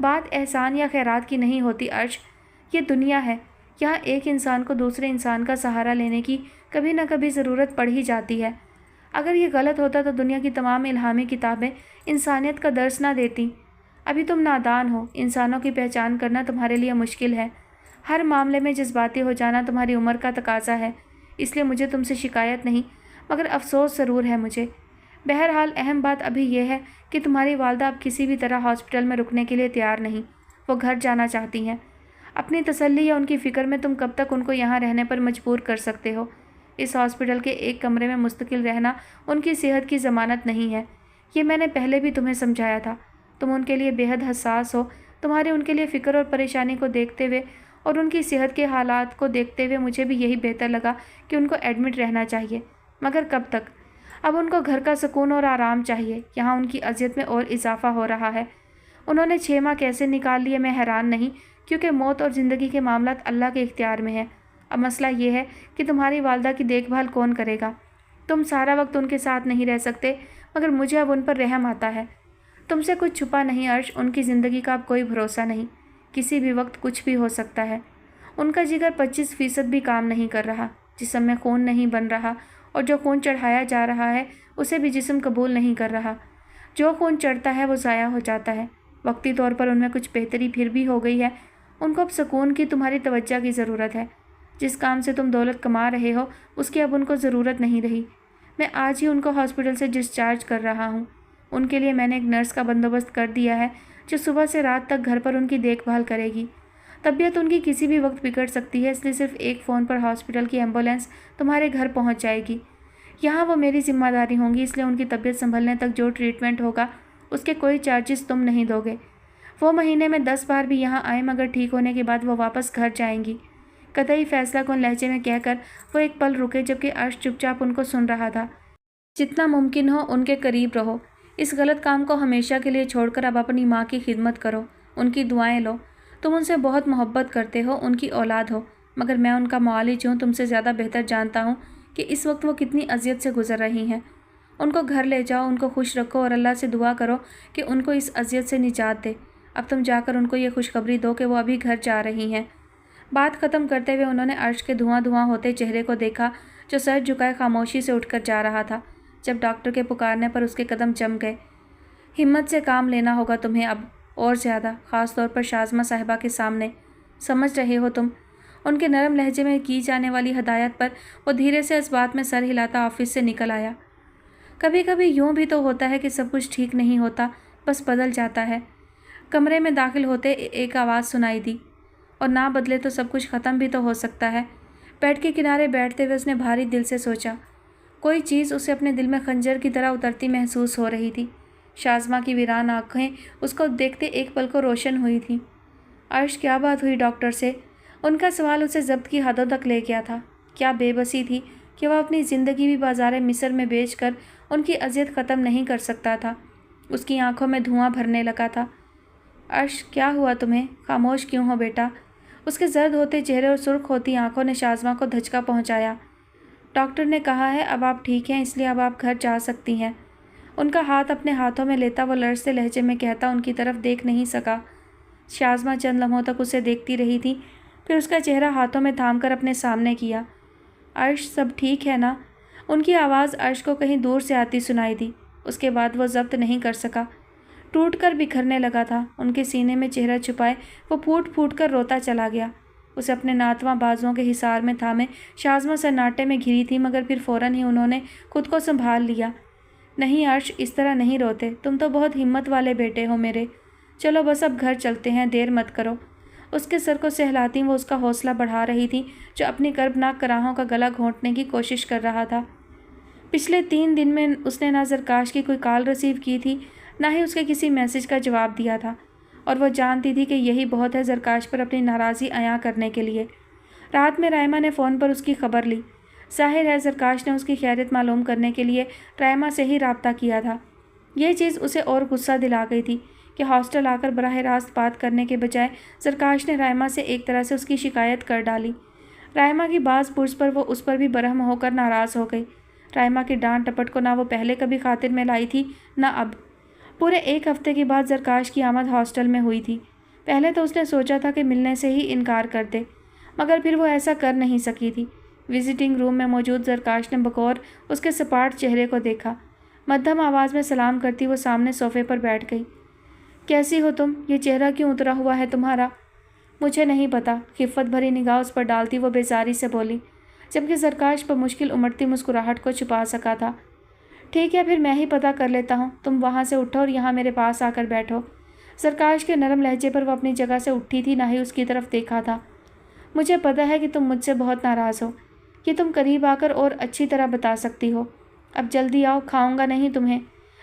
बात एहसान या खैरात की नहीं होती अर्श, ये दुनिया है। यहाँ एक इंसान को दूसरे इंसान का सहारा लेने की कभी ना कभी ज़रूरत पड़ ही जाती है। अगर ये गलत होता तो दुनिया की तमाम इल्हामी किताबें इंसानियत का दर्स ना देती। अभी तुम नादान हो, इंसानों की पहचान करना तुम्हारे लिए मुश्किल है। हर मामले में जज्बाती हो जाना तुम्हारी उम्र का तकाजा है। इसलिए मुझे तुमसे शिकायत नहीं मगर अफसोस ज़रूर है मुझे। बहरहाल अहम बात अभी यह है कि तुम्हारी वालदा अब किसी भी तरह हॉस्पिटल में रुकने के लिए तैयार नहीं, वो घर जाना चाहती हैं। अपनी तसल्ली या उनकी फ़िक्र में तुम कब तक उनको यहाँ रहने पर मजबूर कर सकते हो। इस हॉस्पिटल के एक कमरे में मुस्तकिल रहना उनकी सेहत की ज़मानत नहीं है। ये मैंने पहले भी तुम्हें समझाया था। तुम उनके लिए बेहद हसास हो। तुम्हारे उनके लिए फ़िक्र और परेशानी को देखते हुए और उनकी सेहत के हालात को देखते हुए मुझे भी यही बेहतर लगा कि उनको एडमिट रहना चाहिए। मगर कब तक? अब उनको घर का सुकून और आराम चाहिए। यहाँ उनकी अज़ियत में और इजाफा हो रहा है। उन्होंने 6 माह कैसे निकाल लिए मैं हैरान नहीं, क्योंकि मौत और ज़िंदगी के मामलात अल्लाह के इख्तियार में है। अब मसला ये है कि तुम्हारी वालदा की देखभाल कौन करेगा। तुम सारा वक्त उनके साथ नहीं रह सकते, मगर मुझे अब उन पर रहम आता है। तुमसे कुछ छुपा नहीं अर्श, उनकी ज़िंदगी का अब कोई भरोसा नहीं। किसी भी वक्त कुछ भी हो सकता है। उनका जिगर 25% भी काम नहीं कर रहा, जिस्म में खून नहीं बन रहा, और जो खून चढ़ाया जा रहा है उसे भी जिस्म कबूल नहीं कर रहा। जो खून चढ़ता है वो ज़ाया हो जाता है। वक्ती तौर पर उनमें कुछ बेहतरी फिर भी हो गई है। उनको अब सुकून की तुम्हारी तवज्जो की ज़रूरत है। जिस काम से तुम दौलत कमा रहे हो उसकी अब उनको ज़रूरत नहीं रही। मैं आज ही उनको हॉस्पिटल से डिस्चार्ज कर रहा हूँ। उनके लिए मैंने एक नर्स का बंदोबस्त कर दिया है जो सुबह से रात तक घर पर उनकी देखभाल करेगी। तबीयत उनकी किसी भी वक्त बिगड़ सकती है, इसलिए सिर्फ एक फ़ोन पर हॉस्पिटल की एम्बुलेंस तुम्हारे घर पहुंच जाएगी। यहाँ वो मेरी जिम्मेदारी होंगी, इसलिए उनकी तबीयत संभलने तक जो ट्रीटमेंट होगा उसके कोई चार्जेस तुम नहीं दोगे। वो महीने में 10 बार भी यहाँ आए, मगर ठीक होने के बाद वो वापस घर जाएंगी। कतई फैसला कौन लहजे में कहकर वो एक पल रुके, जबकि अर्श चुपचाप उनको सुन रहा था। जितना मुमकिन हो उनके करीब रहो। इस गलत काम को हमेशा के लिए छोड़कर अब अपनी माँ की खिदमत करो, उनकी दुआएं लो। तुम उनसे बहुत मोहब्बत करते हो, उनकी औलाद हो, मगर मैं उनका मौलिज हूँ। तुमसे ज़्यादा बेहतर जानता हूँ कि इस वक्त वो कितनी अजियत से गुजर रही हैं। उनको घर ले जाओ, उनको खुश रखो और अल्लाह से दुआ करो कि उनको इस अजियत से निजात दे। अब तुम जाकर उनको ये खुशखबरी दो कि वो अभी घर जा रही हैं। बात ख़त्म करते हुए उन्होंने अर्श के धुआं धुआं होते चेहरे को देखा, जो सर झुकाए खामोशी से उठकर जा रहा था। जब डॉक्टर के पुकारने पर उसके कदम जम गए। हिम्मत से काम लेना होगा तुम्हें अब, और ज़्यादा, ख़ास तौर पर शाज़मा साहिबा के सामने। समझ रहे हो तुम? उनके नरम लहजे में की जाने वाली हदायत पर वो धीरे से इस बात में सर हिलाता ऑफिस से निकल आया। कभी कभी यूँ भी तो होता है कि सब कुछ ठीक नहीं होता, बस बदल जाता है। कमरे में दाखिल होते एक आवाज़ सुनाई दी, और ना बदले तो सब कुछ ख़त्म भी तो हो सकता है। बेड के किनारे बैठते हुए उसने भारी दिल से सोचा। कोई चीज़ उसे अपने दिल में खंजर की तरह उतरती महसूस हो रही थी। शाज़मा की वीरान आँखें उसको देखते एक पल को रोशन हुई थीं। अर्श, क्या बात हुई डॉक्टर से? उनका सवाल उसे ज़ब्त की हदों तक ले गया था। क्या बेबसी थी कि वह अपनी ज़िंदगी भी बाज़ार मिस्र में बेचकर उनकी अज़ियत ख़त्म नहीं कर सकता था। उसकी आंखों में धुआं भरने लगा था। अर्श, क्या हुआ तुम्हें? खामोश क्यों हो बेटा? उसके जर्द होते चेहरे और सुर्ख होती आंखों ने शाज़मा को धचका पहुंचाया। डॉक्टर ने कहा है अब आप ठीक हैं, इसलिए अब आप घर जा सकती हैं। उनका हाथ अपने हाथों में लेता वो लड़ते लहजे में कहता उनकी तरफ देख नहीं सका। शाज़मा चंद लम्हों तक उसे देखती रही थी, फिर उसका चेहरा हाथों में थामकर अपने सामने किया। अर्श, सब ठीक है ना? उनकी आवाज़ अर्श को कहीं दूर से आती सुनाई दी। उसके बाद वो ज़ब्त नहीं कर सका, टूट कर बिखरने लगा था। उनके सीने में चेहरा छुपाए वो फूट फूट कर रोता चला गया। उसे अपने नातवां बाजुओं के हिसार में थामे शाज़मा सन्नाटे में घिरी थी, मगर फिर फ़ौरन ही उन्होंने खुद को संभाल लिया। नहीं अर्श, इस तरह नहीं रोते, तुम तो बहुत हिम्मत वाले बेटे हो मेरे। चलो बस अब घर चलते हैं, देर मत करो। उसके सर को सहलाती वो उसका हौसला बढ़ा रही थी, जो अपनी कर्बनाक कराहों का गला घोंटने की कोशिश कर रहा था। पिछले 3 दिन में उसने ना ज़रकाश की कोई कॉल रिसीव की थी, ना ही उसके किसी मैसेज का जवाब दिया था। और वो जानती थी कि यही बहुत है ज़रकाश पर अपनी नाराज़ी अयां करने के लिए। रात में राइमा ने फ़ोन पर उसकी खबर ली। ज़ाहिर है ज़रकाश ने उसकी खैरियत मालूम करने के लिए राइमा से ही राब्ता किया था। ये चीज़ उसे और गुस्सा दिला गई थी कि हॉस्टल आकर बराह रास्त बात करने के बजाय ज़रकाश ने राइमा से एक तरह से उसकी शिकायत कर डाली। राइमा की बाज़ पुर्ज पर वो उस पर भी बरहम होकर नाराज़ हो गई। राइमा की डांट टपट को ना वो पहले कभी खातिर में लाई थी ना अब। पूरे 1 हफ्ते के बाद ज़रकाश की आमद हॉस्टल में हुई थी। पहले तो उसने सोचा था कि मिलने से ही इनकार कर दे, मगर फिर वो ऐसा कर नहीं सकी थी। विजिटिंग रूम में मौजूद ज़रकाश ने बगौर उसके सपाट चेहरे को देखा। मध्यम आवाज़ में सलाम करती वो सामने सोफ़े पर बैठ गई। कैसी हो तुम? ये चेहरा क्यों उतरा हुआ है तुम्हारा? मुझे नहीं पता, खिफ़्फ़त भरी निगाह उस पर डालती वो बेजारी से बोली, जबकि ज़रकाश पर मुश्किल उमड़ती मुस्कुराहट को छुपा सका था। ठीक है, फिर मैं ही पता कर लेता हूँ। तुम वहाँ से उठो और यहाँ मेरे पास आकर बैठो। ज़रकाश के नरम लहजे पर वो अपनी जगह से उठी थी, ना ही उसकी तरफ देखा था। मुझे पता है कि तुम मुझसे बहुत नाराज़ हो, कि तुम करीब आकर और अच्छी तरह बता सकती हो। अब जल्दी आओ, खाऊंगा नहीं तुम्हें।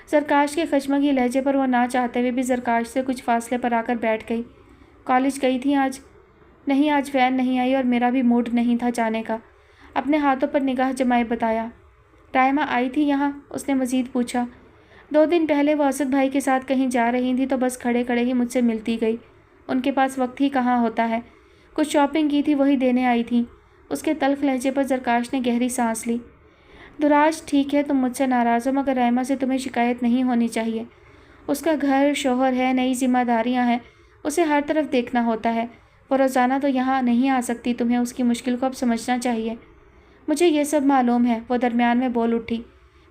ज़रकाश के खचमगी लहजे पर वो ना चाहते हुए भी ज़रकाश से कुछ फासले पर आकर बैठ गई। कॉलेज गई थी आज? नहीं, आज वैन नहीं आई और मेरा भी मूड नहीं था जाने का। अपने हाथों पर निगाह जमाए बताया। राइमा आई थी यहाँ? उसने मज़ीद पूछा। 2 दिन पहले वो असद भाई के साथ कहीं जा रही थी तो बस खड़े खड़े ही मुझसे मिलती गई। उनके पास वक्त ही कहाँ होता है। कुछ शॉपिंग की थी, वही देने आई थी। उसके तल्ख लहजे पर ज़रकाश ने गहरी सांस ली। दुराज, ठीक है तुम मुझसे नाराज़ हो, मगर राइमा से तुम्हें शिकायत नहीं होनी चाहिए। उसका घर, शौहर है, नई जिम्मेदारियाँ हैं, उसे हर तरफ देखना होता है। वो रोज़ाना तो यहाँ नहीं आ सकती, तुम्हें उसकी मुश्किल को अब समझना चाहिए। मुझे ये सब मालूम है, वो दरमियान में बोल उठी।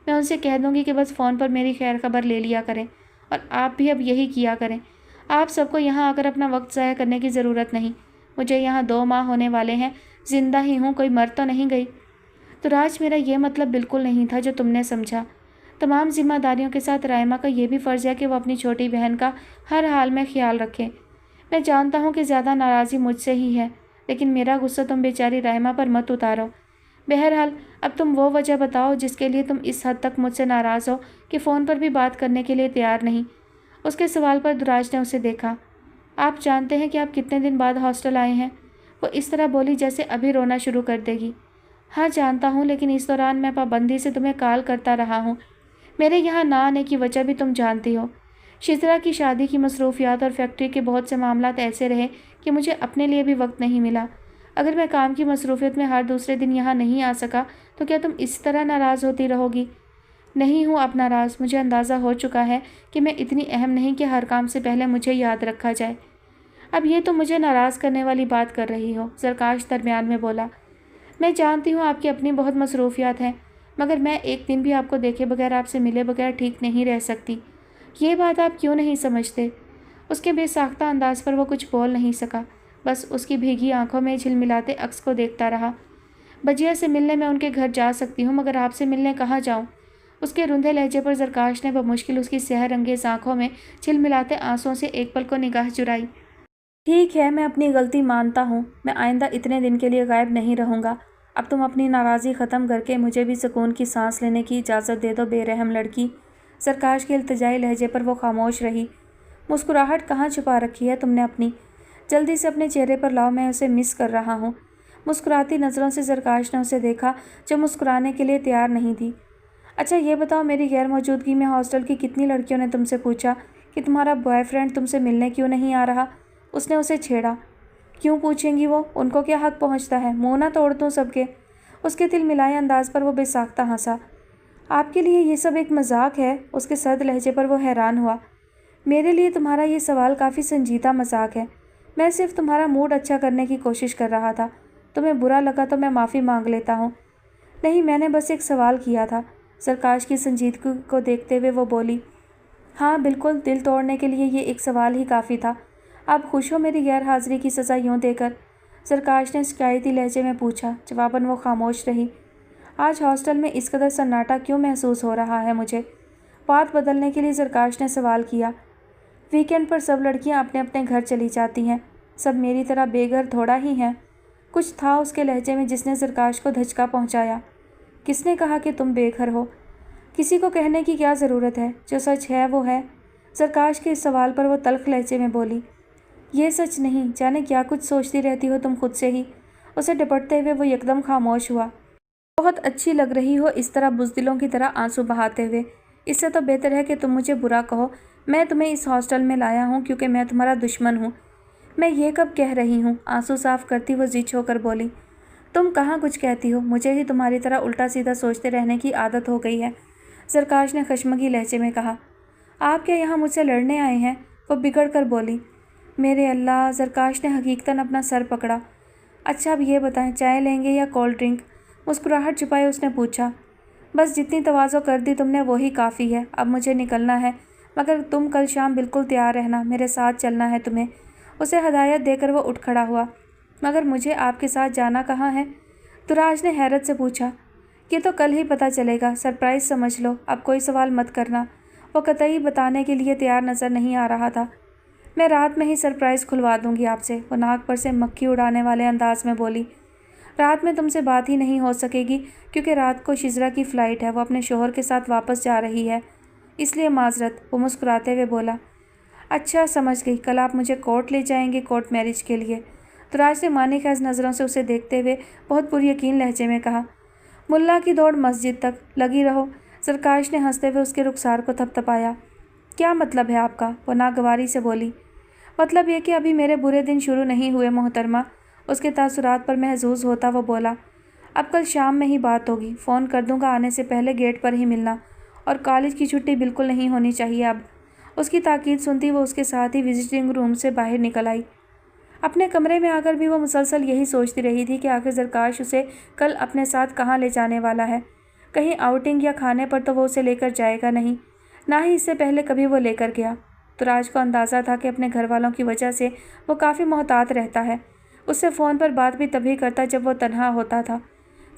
मैं उनसे कह दूँगी कि बस फ़ोन पर मेरी खैर खबर ले लिया करें, और आप भी अब यही किया करें। आप सबको यहाँ आकर अपना वक्त ज़ाया करने की ज़रूरत नहीं। मुझे यहाँ 2 माह होने वाले हैं, ज़िंदा ही हूँ, कोई मर तो नहीं गई। तो राज, मेरा ये मतलब बिल्कुल नहीं था जो तुमने समझा। तमाम जिम्मेदारियों के साथ राइमा का ये भी फ़र्ज़ है कि वो अपनी छोटी बहन का हर हाल में ख्याल रखे। मैं जानता हूँ कि ज़्यादा नाराज़ी मुझसे ही है, लेकिन मेरा गुस्सा तुम बेचारी राइमा पर मत उतारो। बहरहाल, अब तुम वो वजह बताओ जिसके लिए तुम इस हद तक मुझसे नाराज़ हो कि फ़ोन पर भी बात करने के लिए तैयार नहीं। उसके सवाल पर दुराज ने उसे देखा। आप जानते हैं कि आप कितने दिन बाद हॉस्टल आए हैं? वो इस तरह बोली जैसे अभी रोना शुरू कर देगी। हाँ जानता हूँ, लेकिन इस दौरान मैं पाबंदी से तुम्हें कॉल करता रहा हूँ। मेरे यहाँ ना आने की वजह भी तुम जानती हो। शिजरा की शादी की मसरूफियात और फैक्ट्री के बहुत से मामलात ऐसे रहे कि मुझे अपने लिए भी वक्त नहीं मिला। अगर मैं काम की मसरूफियत में हर दूसरे दिन यहाँ नहीं आ सका तो क्या तुम इस तरह नाराज़ होती रहोगी? नहीं हूँ अब नाराज़। मुझे अंदाज़ा हो चुका है कि मैं इतनी अहम नहीं कि हर काम से पहले मुझे याद रखा जाए। अब ये तो मुझे नाराज़ करने वाली बात कर रही हो, ज़रकाश दरमियान में बोला। मैं जानती हूँ आपकी अपनी बहुत मसरूफियात हैं, मगर मैं एक दिन भी आपको देखे बगैर, आपसे मिले बगैर ठीक नहीं रह सकती। ये बात आप क्यों नहीं समझते? उसके बेसाख्ता अंदाज पर वो कुछ बोल नहीं सका, बस उसकी भीगी आंखों में झिलमिलाते अक्स को देखता रहा। बजिया से मिलने मैं उनके घर जा सकती हूँ, मगर आपसे मिलने कहाँ जाऊँ? उसके रुंधे लहजे पर ज़रकाश ने बमुश्किल उसकी सहर अंगेज़ आँखों में झिलमिलाते आंसुओं से एक पल को निगाह चुराई। ठीक है, मैं अपनी गलती मानता हूँ। मैं आइंदा इतने दिन के लिए गायब नहीं रहूँगा। अब तुम अपनी नाराज़ी ख़त्म करके मुझे भी सुकून की सांस लेने की इजाज़त दे दो, बेरहम लड़की। ज़रकाश के इल्तिजाई लहजे पर वो खामोश रही। मुस्कुराहट कहाँ छुपा रखी है तुमने अपनी? जल्दी से अपने चेहरे पर लाओ, मैं उसे मिस कर रहा हूँ। मुस्कुराती नज़रों से ज़रकाश ने उसे देखा, जो मुस्कुराने के लिए तैयार नहीं थी। अच्छा ये बताओ, मेरी गैर मौजूदगी में हॉस्टल की कितनी लड़कियों ने तुमसे पूछा कि तुम्हारा बॉयफ्रेंड तुमसे मिलने क्यों नहीं आ रहा? उसने उसे छेड़ा। क्यों पूछेंगी वो? उनको क्या हक पहुंचता है? मुँह ना तोड़ दूँ सबके। उसके दिल मिलाए अंदाज पर वो बेसाख्ता हंसा। आपके लिए ये सब एक मजाक है? उसके सर्द लहजे पर वो हैरान हुआ। मेरे लिए तुम्हारा ये सवाल काफ़ी संजीदा मजाक है। मैं सिर्फ तुम्हारा मूड अच्छा करने की कोशिश कर रहा था। तुम्हें बुरा लगा तो मैं माफ़ी मांग लेता हूँ। नहीं, मैंने बस एक सवाल किया था। ज़रकाश की संजीदगी को देखते हुए वो बोली। हाँ बिल्कुल, दिल तोड़ने के लिए ये एक सवाल ही काफ़ी था। आप खुश हो मेरी गैर हाज़िरी की सज़ा यूँ देकर? ज़रकाश ने शिकायती लहजे में पूछा। जवाबन वो खामोश रही। आज हॉस्टल में इस कदर सन्नाटा क्यों महसूस हो रहा है मुझे? बात बदलने के लिए ज़रकाश ने सवाल किया। वीकेंड पर सब लड़कियां अपने अपने घर चली जाती हैं, सब मेरी तरह बेघर थोड़ा ही हैं। कुछ था उसके लहजे में जिसने ज़रकाश को धचका पहुंचाया। किसने कहा कि तुम बेघर हो? किसी को कहने की क्या ज़रूरत है? जो सच है वो है। सरकाश के इस सवाल पर वो तल्ख लहजे में बोली, ये सच नहीं, जाने क्या कुछ सोचती रहती हो तुम खुद से ही। उसे डपटते हुए वो एकदम खामोश हुआ। बहुत अच्छी लग रही हो इस तरह बुज़दिलों की तरह आंसू बहाते हुए। इससे तो बेहतर है कि तुम मुझे बुरा कहो। मैं तुम्हें इस हॉस्टल में लाया हूँ क्योंकि मैं तुम्हारा दुश्मन हूँ। मैं ये कब कह रही हूँ? आंसू साफ करती वो ज़िद होकर बोली। तुम कहाँ कुछ कहती हो, मुझे ही तुम्हारी तरह उल्टा सीधा सोचते रहने की आदत हो गई है, सरकाश ने खशमगी लहजे में कहा। आप क्या यहाँ मुझसे लड़ने आए हैं? वो बिगड़ कर बोली। मेरे अल्लाह, सरकाश ने हकीकतन अपना सर पकड़ा। अच्छा अब ये बताएं, चाय लेंगे या कोल्ड ड्रिंक? मुस्कुराहट छुपाए उसने पूछा। बस जितनी तवाज़ो कर दी तुमने वही काफ़ी है, अब मुझे निकलना है, मगर तुम कल शाम बिल्कुल तैयार रहना, मेरे साथ चलना है तुम्हें। उसे हदायत देकर वो उठ खड़ा हुआ। मगर मुझे आपके साथ जाना कहाँ है? तुराज ने हैरत से पूछा। ये तो कल ही पता चलेगा, सरप्राइज़ समझ लो, अब कोई सवाल मत करना। वो कतई बताने के लिए तैयार नज़र नहीं आ रहा था। मैं रात में ही सरप्राइज़ खुलवा दूंगी आपसे, वो नाक पर से मक्खी उड़ाने वाले अंदाज में बोली। रात में तुमसे बात ही नहीं हो सकेगी क्योंकि रात को शिजरा की फ़्लाइट है, वो अपने शोहर के साथ वापस जा रही है, इसलिए माजरत, वो मुस्कुराते हुए बोला। अच्छा समझ गई, कल आप मुझे कोर्ट ले जाएंगे, कोर्ट मैरिज के लिए? तुराज ने मानी ख़ैज़ नज़रों से उसे देखते हुए बहुत पुरयकीन लहजे में कहा। मुल्ला की दौड़ मस्जिद तक, लगी रहो। सरकाश ने हंसते हुए उसके रुखसार को थपथपाया। क्या मतलब है आपका? वो नागवारी से बोली। मतलब ये कि अभी मेरे बुरे दिन शुरू नहीं हुए मोहतरमा। उसके तासुरात पर महजूज होता वो बोला। अब कल शाम में ही बात होगी, फ़ोन कर दूंगा, आने से पहले गेट पर ही मिलना, और कॉलेज की छुट्टी बिल्कुल नहीं होनी चाहिए अब। उसकी ताकीद सुनती वो उसके साथ ही विजिटिंग रूम से बाहर निकल आई। अपने कमरे में आकर भी वो मुसलसल यही सोचती रही थी कि आखिर सरकाश उसे कल अपने साथ कहाँ ले जाने वाला है। कहीं आउटिंग या खाने पर तो वो उसे लेकर जाएगा नहीं, ना ही इससे पहले कभी वो लेकर गया। तुराज को अंदाज़ा था कि अपने घर वालों की वजह से वो काफ़ी मोहतात रहता है। उससे फ़ोन पर बात भी तभी करता जब वो तन्हा होता था।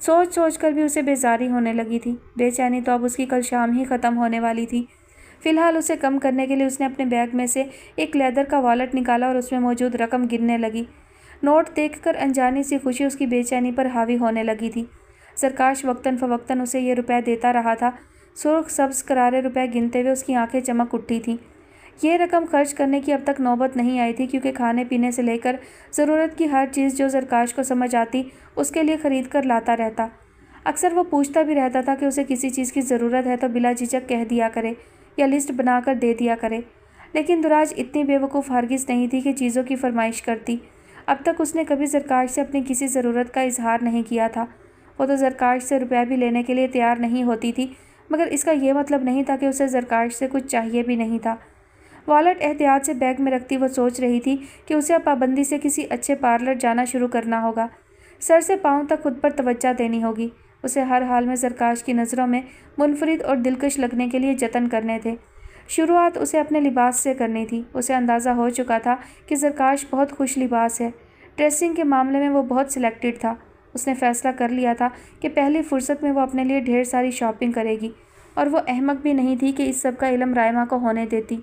सोच सोच कर भी उसे बेजारी होने लगी थी। बेचैनी तो अब उसकी कल शाम ही ख़त्म होने वाली थी। फ़िलहाल उसे कम करने के लिए उसने अपने बैग में से एक लेदर का वॉलेट निकाला और उसमें मौजूद रकम गिनने लगी। नोट देखकर अनजानी सी खुशी उसकी बेचैनी पर हावी होने लगी थी। सरकाश वक्तन फ़वक्तन उसे ये रुपए देता रहा था। सुर्ख सब्ज़ करारे रुपए गिनते हुए उसकी आंखें चमक उठी थीं। ये रकम खर्च करने की अब तक नौबत नहीं आई थी क्योंकि खाने पीने से लेकर ज़रूरत की हर चीज़ जो सरकाश को समझ आती उसके लिए ख़रीद कर लाता रहता। अक्सर वो पूछता भी रहता था कि उसे किसी चीज़ की ज़रूरत है तो बिला झिझक कह दिया करे या लिस्ट बनाकर दे दिया करे। लेकिन दुराज इतनी बेवकूफ़ हरगिज़ नहीं थी कि चीज़ों की फरमाइश करती। अब तक उसने कभी सरकाश से अपनी किसी ज़रूरत का इजहार नहीं किया था। वो तो सरकाश से रुपया भी लेने के लिए तैयार नहीं होती थी, मगर इसका ये मतलब नहीं था कि उसे सरकाश से कुछ चाहिए भी नहीं था। वॉलेट एहतियात से बैग में रखती वो सोच रही थी कि उसे अब पाबंदी से किसी अच्छे पार्लर जाना शुरू करना होगा। सर से पाँव तक खुद पर तवज्जो देनी होगी। उसे हर हाल में सरकाश की नज़रों में मुनफरिद और दिलकश लगने के लिए जतन करने थे। शुरुआत उसे अपने लिबास से करनी थी। उसे अंदाज़ा हो चुका था कि सरकाश बहुत खुश लिबास है। ड्रेसिंग के मामले में वो बहुत सिलेक्टेड था। उसने फ़ैसला कर लिया था कि पहली फ़ुर्सत में वो अपने लिए ढेर सारी शॉपिंग करेगी, और वो अहमक भी नहीं थी कि इस सब का इल्म रायमा को होने देती।